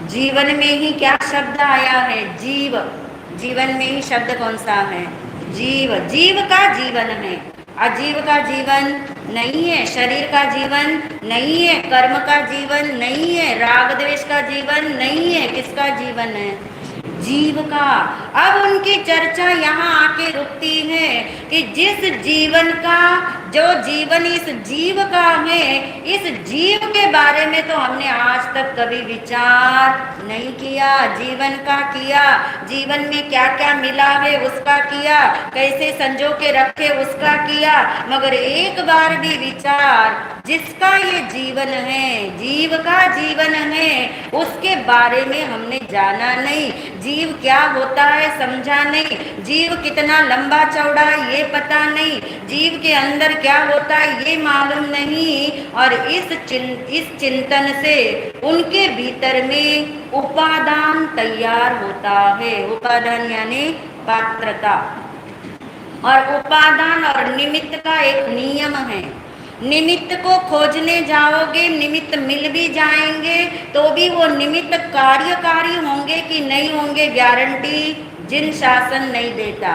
जीवन में ही क्या शब्द आया है? जीव। जीवन में ही शब्द कौन सा है? जीव। जीव का जीवन है। अजीव का जीवन नहीं है, शरीर का जीवन नहीं है, कर्म का जीवन नहीं है, राग द्वेष का जीवन नहीं है। किसका जीवन है? जीव का। अब उनकी चर्चा यहाँ आके रुकती है कि जिस जीवन का, जो जीवन इस जीव का है, इस जीव के बारे में तो हमने आज तक कभी विचार नहीं किया। जीवन का किया, जीवन में क्या क्या मिला है उसका किया, कैसे संजो के रखे उसका किया, मगर एक बार भी विचार जिसका ये जीवन है, जीव का जीवन है, उसके बारे में हमने जाना नहीं। जीव क्या होता है समझा नहीं, जीव कितना लंबा चौड़ा है ये पता नहीं, जीव के अंदर क्या होता है ये मालूम नहीं। और इस चिंतन से उनके भीतर में उपादान तैयार होता है। उपादान यानी पात्रता, और उपादान और निमित्त का एक नियम है। निमित्त को खोजने जाओगे, निमित्त मिल भी जाएंगे तो भी वो निमित्त कार्यकारी होंगे कि नहीं होंगे, गारंटी जिन शासन नहीं देता।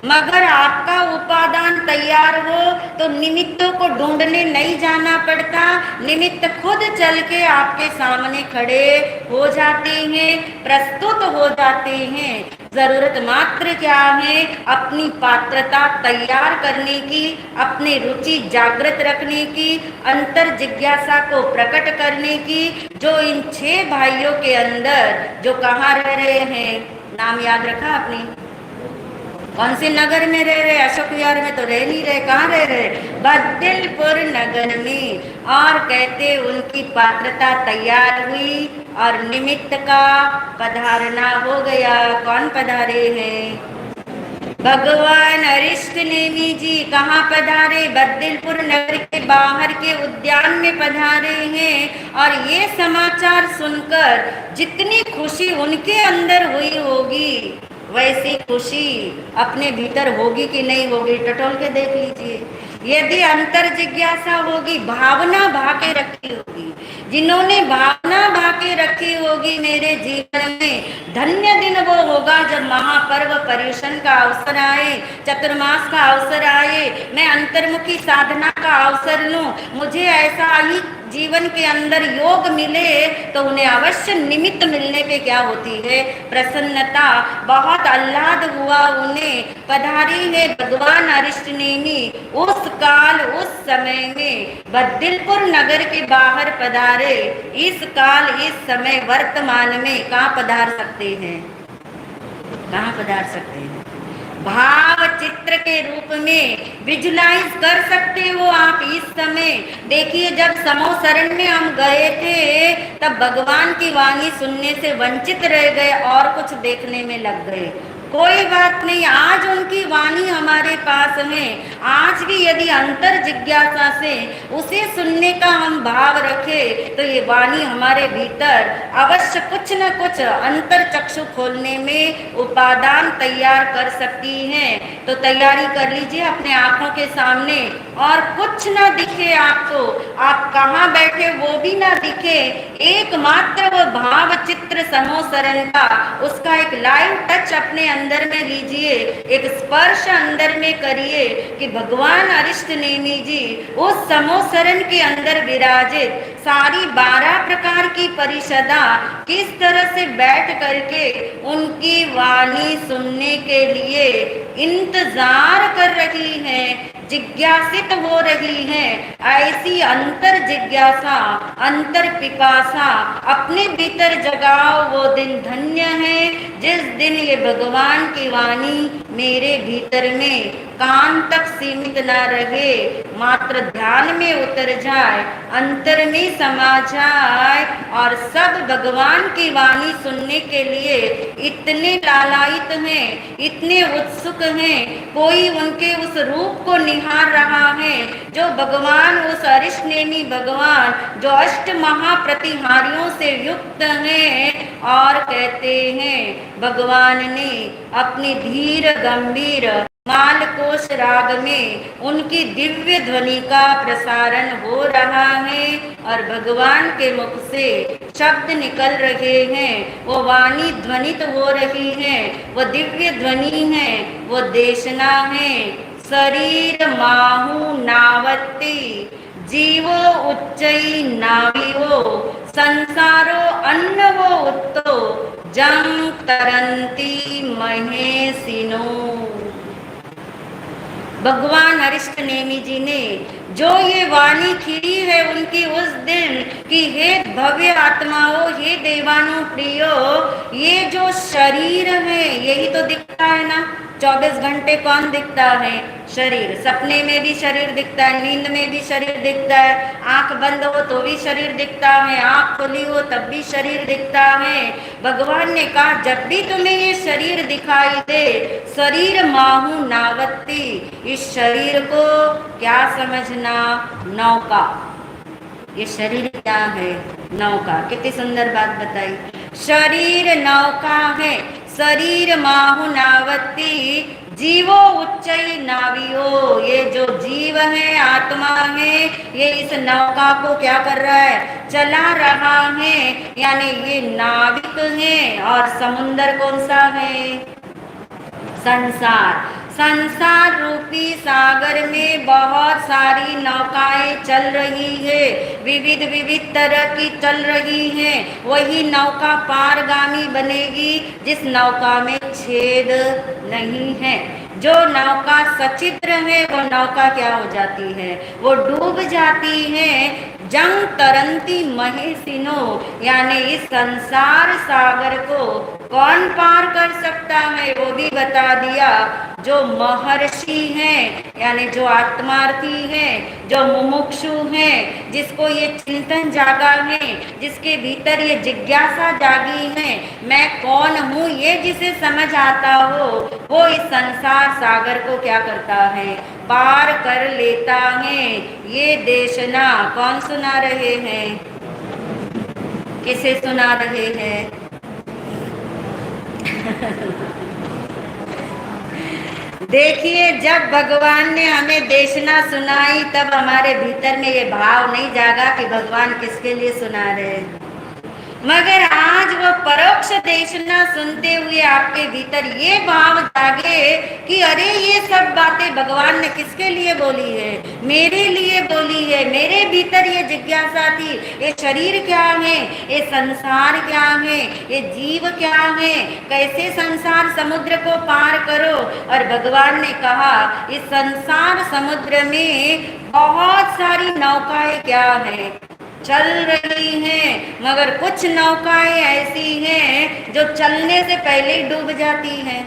मगर आपका उपादान तैयार हो तो निमित्तों को ढूंढने नहीं जाना पड़ता, निमित्त खुद चल के आपके सामने खड़े हो जाते हैं, प्रस्तुत हो जाते हैं। जरूरत मात्र क्या है? अपनी पात्रता तैयार करने की, अपनी रुचि जागृत रखने की, अंतर जिज्ञासा को प्रकट करने की। जो इन 6 भाइयों के अंदर जो कहाँ रह रहे हैं, नाम याद रखा आपने? कौन से नगर में रह रहे? अशोक विहार में तो रह नहीं रहे, कहाँ रह रहे? बद्दिलपुर नगर में। और कहते उनकी पात्रता तैयार हुई और निमित्त का पधारना हो गया। कौन पधारे हैं? भगवान अरिष्ट नेमी जी। कहाँ पधारे? बद्दिलपुर नगर के बाहर के उद्यान में पधारे हैं। और ये समाचार सुनकर जितनी खुशी उनके अंदर हुई होगी, वैसी खुशी अपने भीतर होगी कि नहीं होगी, टटोल के देख लीजिए। यदि अंतर जिज्ञासा होगी, भावना भाके रखी होगी, जिन्होंने भावना भाके रखी होगी, मेरे जीवन में धन्य दिन वो होगा जब महापर्व पर्युषण का अवसर आए, चतुर्मास का अवसर आए, मैं अंतर्मुखी साधना का अवसर लूं, मुझे ऐसा ही जीवन के अंदर योग मिले तो उन्हें अवश्य निमित्त मिलने पे क्या होती है? प्रसन्नता। बहुत आह्लाद हुआ उन्हें। पधारी है भगवान अरिष्ट नेमी उस काल, उस समय में बद्दिलपुर नगर के बाहर पधारे। इस काल, इस समय, वर्तमान में कहाँ पधार सकते हैं? कहाँ पधार सकते हैं? भाव चित्र के रूप में विजुलाइज कर सकते हो आप इस समय। देखिए, जब समूह शरण में हम गए थे तब भगवान की वाणी सुनने से वंचित रह गए और कुछ देखने में लग गए। कोई बात नहीं, आज उनकी वाणी हमारे पास है। आज भी यदि अंतर जिज्ञासा से उसे सुनने का हम भाव रखें तो ये वाणी हमारे भीतर अवश्य कुछ न कुछ अंतर चक्षु खोलने में उपादान तैयार कर सकती है। तो तैयारी कर लीजिए अपने आंखों के सामने, और कुछ ना दिखे आपको, आप कहाँ बैठे वो भी ना दिखे, एकमात्र वो भाव चित्र समूह शरण का, उसका एक लाइव टच अपने अंदर में लीजिए, एक स्पर्श अंदर में करिए कि भगवान अरिष्ट नेमी जी उस समूह शरण के अंदर विराजित सारी 12 प्रकार की परिषदा किस तरह से बैठ करके उनकी वाणी सुनने के लिए इंतजार कर रही है, जिज्ञासित हो रही है। ऐसी अंतर जिज्ञासा, अंतर पिपासा अपने भीतर जगाओ। वो दिन धन्य है जिस दिन ये भगवान की वाणी मेरे भीतर में कान तक सीमित ना रहे, मात्र ध्यान में उतर जाए, अंतर में समा जाए, और सब भगवान की वाणी सुनने के लिए इतने लालायित हैं, इतने उत्सुक हैं। कोई उनके उस रूप को निहार रहा है जो भगवान, उस अरिष्ट नेमी भगवान जो अष्ट महाप्रतिहारियों से युक्त हैं। और कहते हैं भगवान ने अपनी धीर गंभीर मालकोश राग में उनकी दिव्य ध्वनि का प्रसारण हो रहा है और भगवान के मुख से शब्द निकल रहे हैं, वो वाणी ध्वनित हो रही है, वो दिव्य ध्वनि है, वो देशना है। शरीर माहु नावत्ति जीवो उच्चई नाविवो संसारो अन्नवो उत्तो जंग तरंती महेशिनो। भगवान अरिष्ट नेमि जी ने जो ये वाणी खीरी है उनकी उस दिन कि हे भव्य आत्माओं, हे देवानु प्रियो, ये जो शरीर है यही तो दिखता है ना। 24 घंटे कौन दिखता है? शरीर। सपने में भी शरीर दिखता है, नींद में भी शरीर दिखता है, आंख बंद हो तो भी शरीर दिखता है, आंख खुली हो तब भी शरीर दिखता है। भगवान ने कहा जब भी तुम्हें ये शरीर दिखाई दे, शरीर माहु नावत्ति, इस शरीर को क्या समझना? नौका। ये शरीर क्या है? नौका। कितनी सुंदर बात बताई। शरीर नौका है। शरीर माहु नावत्ति जीवो उच्चई नावियो, ये जो जीव है, आत्मा है, ये इस नौका को क्या कर रहा है? चला रहा है। यानी ये नाविक है। और समुंदर कौन सा है? संसार। संसार रूपी सागर में बहुत सारी नौकाएं चल रही है, विविध विविध तरह की चल रही हैं। वही नौका पारगामी बनेगी जिस नौका में छेद नहीं है। जो नौका सचित्र है वो नौका क्या हो जाती है? वो डूब जाती है। जंग तरंती महेशिनो, यानी इस संसार सागर को कौन पार कर सकता है? वो भी बता दिया। जो महर्षि हैं, यानी जो आत्मार्थी हैं, जो मुमुक्षु हैं, जिसको ये चिंतन जागा है, जिसके भीतर ये जिज्ञासा जागी है, मैं कौन हूँ, ये जिसे समझ आता हो, वो इस संसार सागर को क्या करता है? पार कर लेता है। ये देशना कौन सुना रहे हैं? किसे सुना रहे हैं? देखिए, जब भगवान ने हमें देशना सुनाई तब हमारे भीतर में ये भाव नहीं जागा कि भगवान किसके लिए सुना रहे हैं। मगर आज वो परोक्ष देशना सुनते हुए आपके भीतर ये भाव जागे कि अरे ये सब बातें भगवान ने किसके लिए बोली है? मेरे लिए बोली है। मेरे भीतर ये जिज्ञासा थी, ये शरीर क्या है, ये संसार क्या है, ये जीव क्या है, कैसे संसार समुद्र को पार करो। और भगवान ने कहा इस संसार समुद्र में बहुत सारी नौकाएं क्या है? चल रही हैं। मगर कुछ नौकाएं ऐसी हैं जो चलने से पहले ही डूब जाती हैं।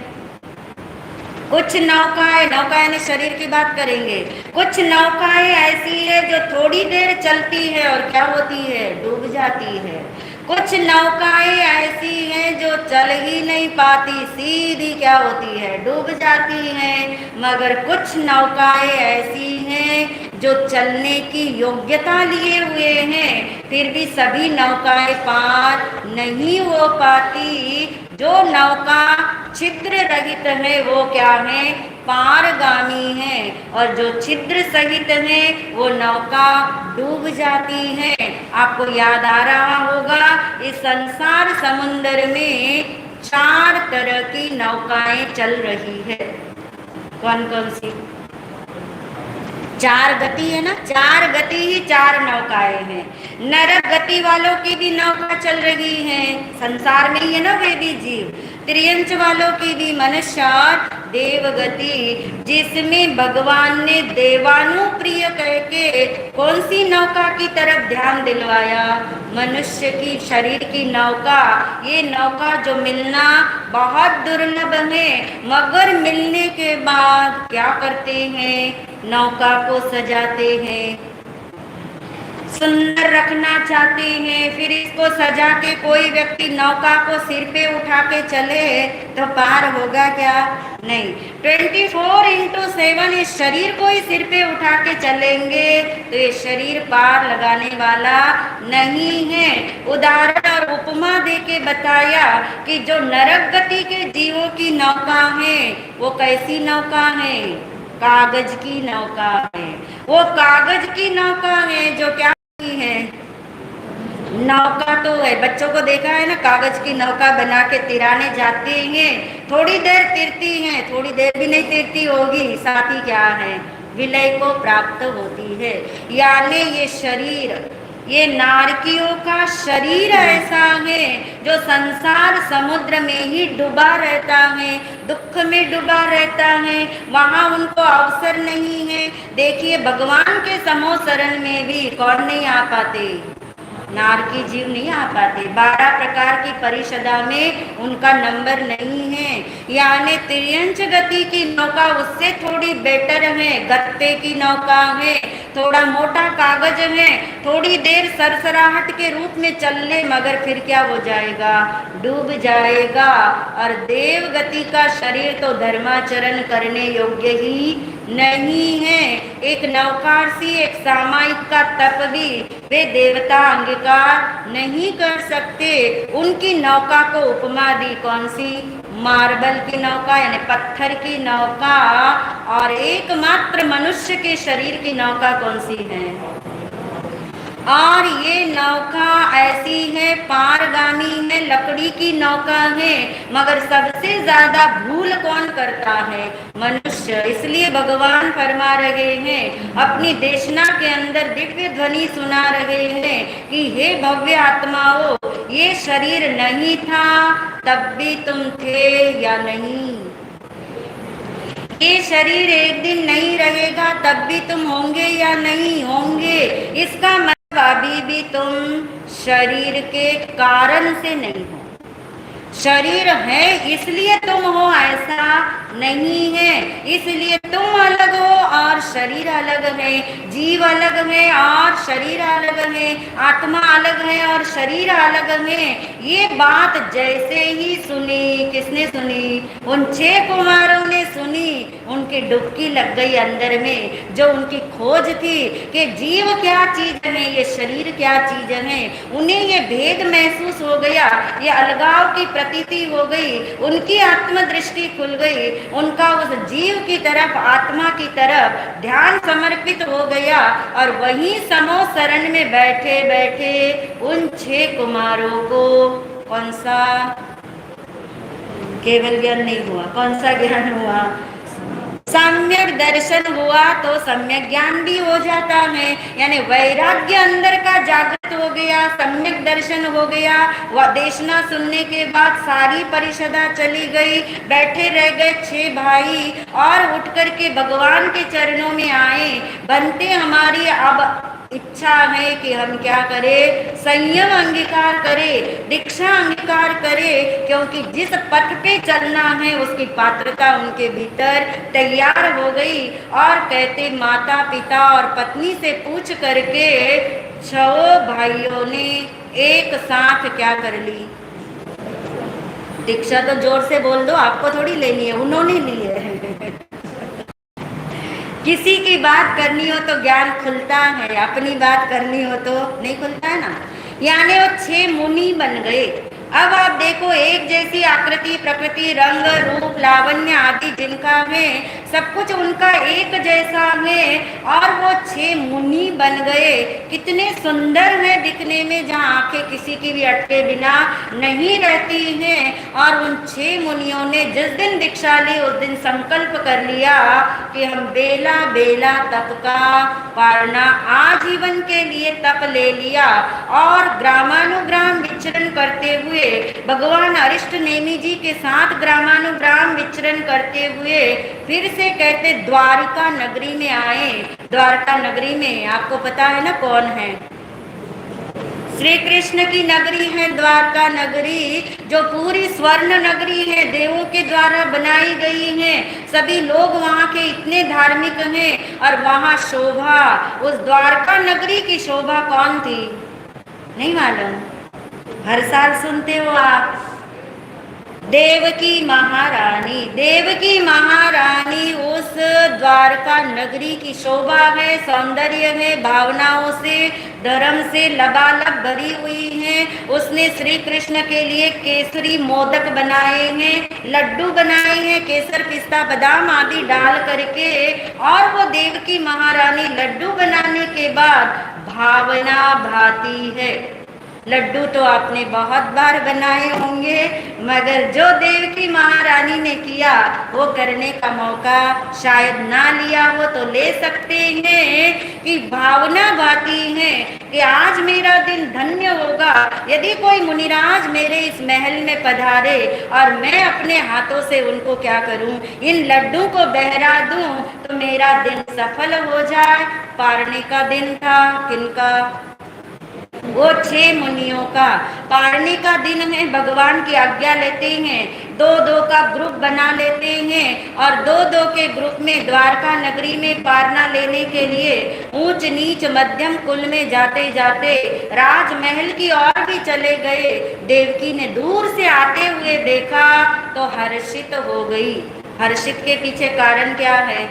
कुछ नौकाएं ने शरीर की बात करेंगे। कुछ नौकाएं ऐसी है जो थोड़ी देर चलती है और क्या होती है? डूब जाती है। कुछ नौकाएं ऐसी हैं जो चल ही नहीं पाती, सीधी क्या होती है? डूब जाती हैं। मगर कुछ नौकाएं ऐसी हैं जो चलने की योग्यता लिए हुए हैं, फिर भी सभी नौकाएं पार नहीं हो पाती। जो नौका छिद्र रहित है वो क्या है? पारगामी है। और जो छिद्र सहित है वो नौका डूब जाती है। आपको याद आ रहा होगा इस संसार समुद्र में 4 तरह की नौकाएं चल रही है। कौन कौन सी? 4 गति है ना। 4 गति ही 4 नौकाएं हैं। नरक गति वालों की भी नौका चल रही है, संसार में ही है ना वे भी जीव। त्रियंच वालों की भी मनुष्य और देवगति, जिसमें भगवान ने देवानुप्रिय कह के कौन सी नौका की तरफ ध्यान दिलवाया? मनुष्य की शरीर की नौका। ये नौका जो मिलना बहुत दुर्लभ है, मगर मिलने के बाद क्या करते हैं? नौका को सजाते हैं, सुंदर रखना चाहते हैं। फिर इसको सजा के कोई व्यक्ति नौका को सिर पे उठा के चले तो पार होगा क्या? नहीं। 24/7 इस शरीर को ही सिर पे उठा के चलेंगे तो ये शरीर पार लगाने वाला नहीं है। उदाहरण और उपमा दे के बताया कि जो नरक गति के जीवों की नौका है वो कैसी नौका है? कागज की नौका है। वो कागज की नौका है जो क्या है? नौका तो है, बच्चों को देखा है ना, कागज की नौका बना के तिराने जाते हैं, थोड़ी देर तिरती हैं, थोड़ी देर भी नहीं तिरती होगी, साथ ही क्या है, विलय को प्राप्त होती है। यानी ये शरीर, ये नारकियों का शरीर ऐसा है जो संसार समुद्र में ही डूबा रहता है, दुख में डूबा रहता है, वहां उनको अवसर नहीं है। देखिए भगवान के समो शरण में भी कौन नहीं आ पाते, नारकी जीव नहीं आ पाते। 12 प्रकार की परिषदा में उनका नंबर नहीं है। यानी त्रियंच गति की नौका उससे थोड़ी बेटर है, गत्ते की नौका है, थोड़ा मोटा कागज है, थोड़ी देर सरसराहट के रूप में चल ले, मगर फिर क्या हो जाएगा, डूब जाएगा। और देव गति का शरीर तो धर्माचरण करने योग्य ही नहीं है। एक नौकारसी, एक सामायिक का तप भी वे देवता अंगीकार नहीं कर सकते। उनकी नौका को उपमा दी कौन सी, मार्बल की नौका यानी पत्थर की नौका। और एकमात्र मनुष्य के शरीर की नौका कौन सी है, और ये नौका ऐसी है, पारगामी है, लकड़ी की नौका है, मगर सबसे ज्यादा भूल कौन करता है, मनुष्य। इसलिए भगवान फरमा रहे हैं, अपनी देशना के अंदर दिव्य ध्वनि सुना रहे हैं कि हे भव्य आत्माओं, ये शरीर नहीं था तब भी तुम थे या नहीं, ये शरीर एक दिन नहीं रहेगा तब भी तुम होंगे या नहीं होंगे। इसका मतलब अभी भी तुम शरीर के कारण से नहीं हो, शरीर है इसलिए तुम हो ऐसा नहीं है। इसलिए तुम अलग हो और शरीर अलग है, जीव अलग है और शरीर अलग है, आत्मा अलग है और शरीर अलग है। ये बात जैसे ही सुनी, किसने सुनी, उन 6 कुमारों ने सुनी, उनकी डुबकी लग गई अंदर में। जो उनकी खोज थी कि जीव क्या चीज है, ये शरीर क्या चीज है, उन्हें ये भेद महसूस हो गया, ये अलगाव की प्रतीति हो गई, उनकी आत्मदृष्टि खुल गई, उनका उस जीव की तरफ, आत्मा की तरफ ध्यान समर्पित हो गया। और वहीं समो शरण में बैठे बैठे उन 6 कुमारों को कौन सा केवल ज्ञान नहीं हुआ, कौन सा ज्ञान हुआ, सम्यक दर्शन हुआ। तो सम्यक ज्ञान भी हो जाता है, यानी वैराग्य अंदर का जागृत हो गया, सम्यक दर्शन हो गया। वह देशना सुनने के बाद सारी परिषदा चली गई, बैठे रह गए 6 भाई और उठ करके भगवान के चरणों में आए। बनते हमारी अब इच्छा है कि हम क्या करें, संयम अंगीकार करें, दीक्षा अंगीकार करें, क्योंकि जिस पथ पे चलना है उसकी पात्रता उनके भीतर तैयार हो गई। और कहते माता पिता और पत्नी से पूछ करके 6 भाइयों ने एक साथ क्या कर ली, दीक्षा तो जोर से बोल दो, आपको थोड़ी लेनी है, उन्होंने ली है। किसी की बात करनी हो तो ज्ञान खुलता है, अपनी बात करनी हो तो नहीं खुलता है ना। यानी वो 6 मुनि बन गए। अब आप देखो, एक जैसी आकृति, प्रकृति, रंग, रूप, लावण्य आदि जिनका है, सब कुछ उनका एक जैसा है, और वो 6 मुनि बन गए। कितने सुंदर है दिखने में, जहाँ आंखें किसी की भी अटके बिना नहीं रहती हैं। और उन 6 मुनियों ने जिस दिन दीक्षा ली उस दिन संकल्प कर लिया कि हम बेला बेला तप का पारना आजीवन के लिए तप ले लिया। और ग्रामानुग्राम विचरण करते हुए, भगवान अरिष्ट नेमि जी के साथ ग्रामानुग्राम विचरण करते हुए फिर से कहते द्वारिका नगरी में आए। द्वारका नगरी में आपको पता है ना कौन है, श्री कृष्ण की नगरी है द्वारका नगरी, जो पूरी स्वर्ण नगरी है, देवों के द्वारा बनाई गई है। सभी लोग वहाँ के इतने धार्मिक हैं। और वहाँ शोभा, उस द्वारका नगरी की शोभा कौन थी, नहीं मालूम, हर साल सुनते हो आप, देवकी महारानी। देवकी महारानी उस द्वारका नगरी की शोभा है, सौंदर्य है, भावनाओं से, धर्म से लबालब भरी हुई है। उसने श्री कृष्ण के लिए केसरी मोदक बनाए हैं, लड्डू बनाए हैं, केसर पिस्ता बादाम आदि डाल करके। और वो देवकी महारानी लड्डू बनाने के बाद भावना भाती है, लड्डू तो आपने बहुत बार बनाए होंगे, मगर जो देवकी महारानी ने किया वो करने का मौका शायद ना लिया हो तो ले सकते हैं कि भावना गाती है कि आज मेरा दिन धन्य होगा यदि कोई मुनिराज मेरे इस महल में पधारे और मैं अपने हाथों से उनको क्या करूं, इन लड्डू को बहरा दूं तो मेरा दिन सफल हो जाए। पारने का दिन था किनका? वो 6 मुनियों का। पारने का दिन है, भगवान की आज्ञा लेते हैं, 2-2 का ग्रुप बना लेते हैं और 2-2 के ग्रुप में द्वारका नगरी में पारना लेने के लिए ऊंच नीच मध्यम कुल में जाते जाते राजमहल की ओर भी चले गए। देवकी ने दूर से आते हुए देखा तो हर्षित हो गई। हर्षित के पीछे कारण क्या है?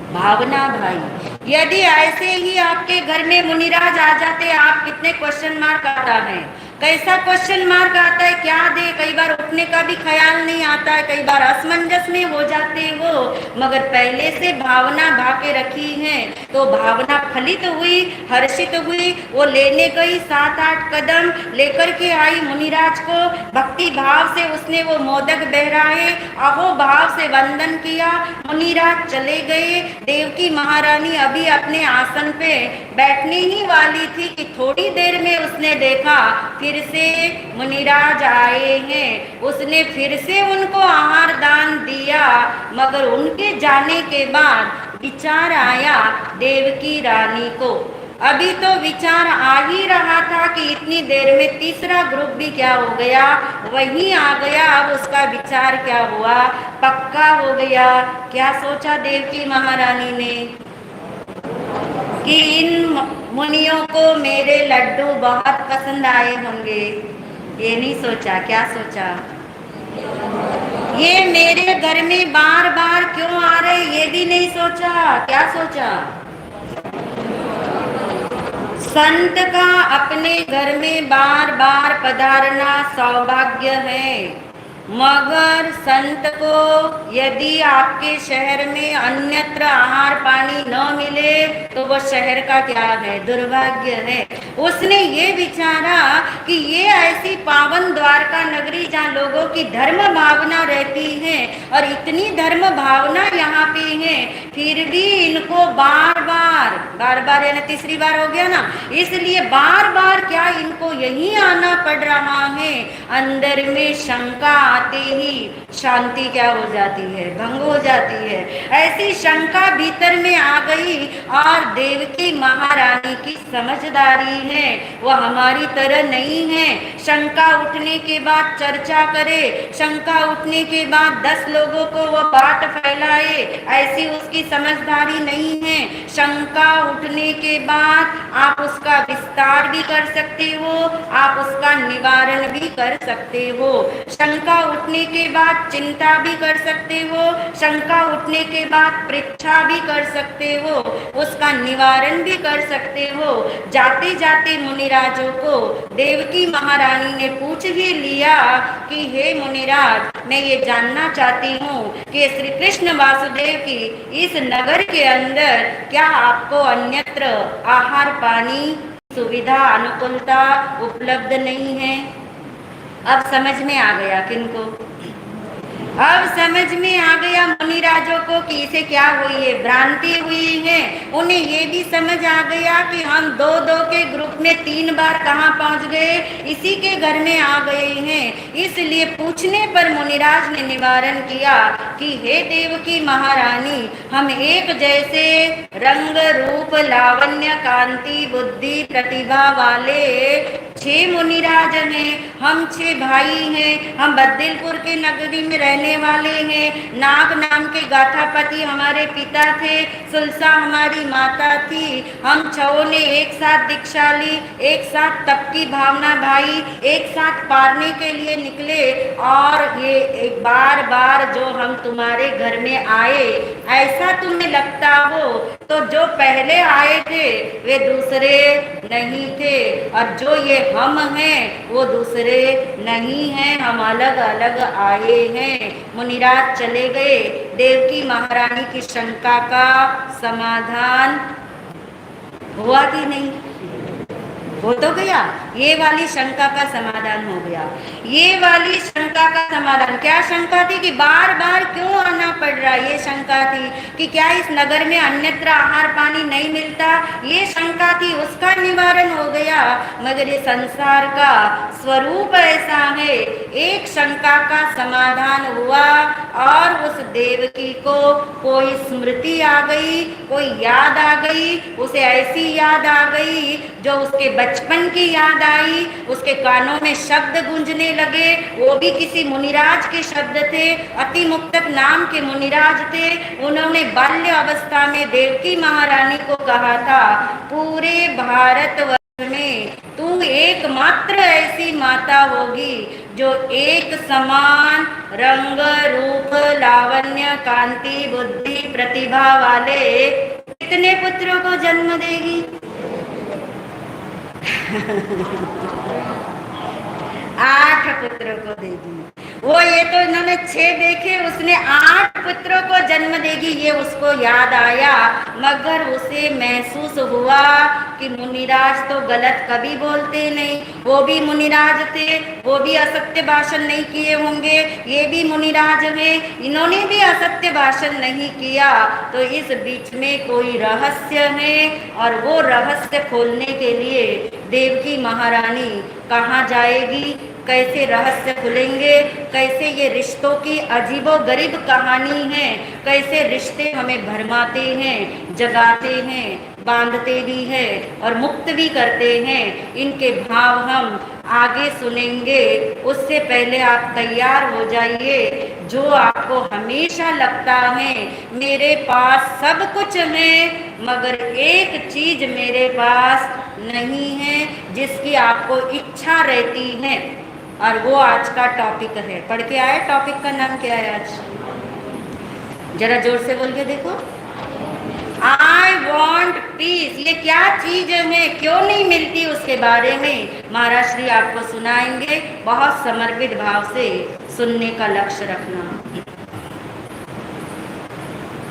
भावना भाई। यदि ऐसे ही आपके घर में मुनिराज आ जाते, आप कितने क्वेश्चन मार्क आता है, कैसा क्वेश्चन मार्क आता है, क्या दे, कई बार उठने का भी ख्याल नहीं आता है, कई बार असमंजस में हो जाते हो, मगर पहले से भावना भा के रखी है तो भावना फलित हुई, हर्षित हुई। वो लेने गई 7-8 कदम लेकर के आई मुनिराज को, भक्ति भाव से उसने वो मोदक बहराए, अहो भाव से वंदन किया, मुनिराज चले गए। देवकी महारानी अभी अपने आसन पे बैठने ही वाली थी कि थोड़ी देर में उसने देखा फिर से मुनिराज आए हैं। उसने फिर से उनको आहार दान दिया, मगर उनके जाने के बाद विचार आया देवकी रानी को। अभी तो विचार आ ही रहा था कि इतनी देर में तीसरा ग्रुप भी क्या हो गया, वहीं आ गया। अब उसका विचार क्या हुआ, पक्का हो गया। क्या सोचा देवकी महारानी ने कि इन मुनियों को मेरे लड्डू बहुत पसंद आए होंगे। ये नहीं सोचा, क्या सोचा, ये मेरे घर में बार बार क्यों आ रहे, ये भी नहीं सोचा। क्या सोचा, संत का अपने घर में बार बार पधारना सौभाग्य है, मगर संत को यदि आपके शहर में अन्यत्र आहार पानी न मिले तो वो शहर का क्या है, दुर्भाग्य है। उसने ये विचारा कि ये ऐसी पावन द्वारका नगरी जहाँ लोगों की धर्म भावना रहती है और इतनी धर्म भावना यहाँ पे है, फिर भी इनको बार बार यानी तीसरी बार हो गया ना, इसलिए बार बार क्या इनको यही आना पड़ रहा है। अंदर में शंका आते ही शांति क्या हो जाती है, भंग हो जाती है। ऐसी शंका भीतर में आ गई और देवकी महारानी की समझदारी है, वो हमारी तरह नहीं है। शंका उठने के बाद चर्चा करे, शंका उठने के बाद 10 लोगों को वो बात फैलाए, ऐसी उसकी समझदारी नहीं है। शंका उठने के बाद आप उसका विस्तार भी कर सकते हो, आप उसका निवारण भी कर सकते हो। शंका उठने के बाद चिंता भी कर सकते हो, शंका उठने के बाद परीक्षा भी कर सकते हो, उसका निवारण भी कर सकते हो। जाते जाते मुनिराजों को देवकी महारानी ने पूछ ही लिया कि हे मुनिराज, मैं ये जानना चाहती हूँ कि श्री कृष्ण वासुदेव की इस नगर के अंदर क्या आपको अन्यत्र आहार पानी सुविधा अनुकूलता उपलब्ध नहीं है। अब समझ में आ गया किनको, अब समझ में आ गया मुनिराजों को कि इसे क्या हुई है, भ्रांति हुई है। उन्हें ये भी समझ आ गया कि हम 2-2 के ग्रुप में 3 बार कहाँ पहुँच गए, इसी के घर में आ गए हैं। इसलिए पूछने पर मुनिराज ने निवारण किया कि हे देवकी महारानी, हम एक जैसे रंग रूप लावण्य कांति बुद्धि प्रतिभा वाले 6 मुनिराज हैं। हम 6 भाई हैं, हम बद्दिलपुर के नगरी में रहने वाले हैं। नाग नाम के गाथापति हमारे पिता थे, सुलसा हमारी माता थी। हम 6 ने एक साथ दीक्षा ली, एक साथ तप की भावना भाई, एक साथ पारने के लिए निकले। और ये एक बार बार जो हम तुम्हारे घर में आए, ऐसा तुम्हें लगता हो तो जो पहले आए थे वे दूसरे नहीं थे, और जो ये हम हैं वो दूसरे नहीं हैं, हम अलग अलग आए हैं। मुनिराज चले गए। देवकी महारानी की शंका का समाधान हुआ कि नहीं? हो तो गया, ये वाली शंका का समाधान हो गया। ये वाली शंका का समाधान, क्या शंका थी कि बार बार क्यों आना पड़ रहा, ये शंका थी कि क्या इस नगर में अन्यत्र आहार पानी नहीं मिलता, ये शंका थी, उसका निवारण हो गया। मगर ये संसार का स्वरूप ऐसा है, एक शंका का समाधान हुआ और उस देवकी को कोई स्मृति आ गई, कोई याद आ गई, उसे ऐसी याद आ गई जो उसके बचपन की याद आई। उसके कानों में शब्द गूंजने लगे, वो भी किसी मुनिराज के शब्द थे, अति मुक्तक नाम के मुनिराज थे। उन्होंने बाल्य अवस्था में देवकी महारानी को कहा था, पूरे भारत में तू एकमात्र ऐसी माता होगी जो एक समान रंग रूप लावण्य कांति बुद्धि प्रतिभा वाले कितने पुत्रों को जन्म देगी? 8 पुत्रों को देगी। वो ये तो इन्होंने 6 देखे, उसने 8 पुत्रों को जन्म देगी, ये उसको याद आया। मगर उसे महसूस हुआ कि मुनिराज तो गलत कभी बोलते नहीं, वो भी मुनिराज थे, वो भी असत्य भाषण नहीं किए होंगे, ये भी मुनिराज है, इन्होंने भी असत्य भाषण नहीं किया, तो इस बीच में कोई रहस्य है। और वो रहस्य खोलने के लिए देवकी महारानी कहाँ जाएगी, कैसे रहस्य खुलेंगे, कैसे ये रिश्तों की अजीबोगरीब कहानी है, कैसे रिश्ते हमें भरमाते हैं, जगाते हैं, बांधते भी हैं और मुक्त भी करते हैं, इनके भाव हम आगे सुनेंगे। उससे पहले आप तैयार हो जाइए। जो आपको हमेशा लगता है मेरे पास सब कुछ है, मगर एक चीज मेरे पास नहीं है जिसकी आपको इच्छा रहती है, और वो आज का टॉपिक है। पढ़ के आए, टॉपिक का नाम क्या है आज? जरा जोर से बोल के देखो। I want piece. ये क्या चीज है, क्यों नहीं मिलती, उसके बारे में महाराज श्री आपको सुनाएंगे। बहुत समर्पित भाव से सुनने का लक्ष्य रखना।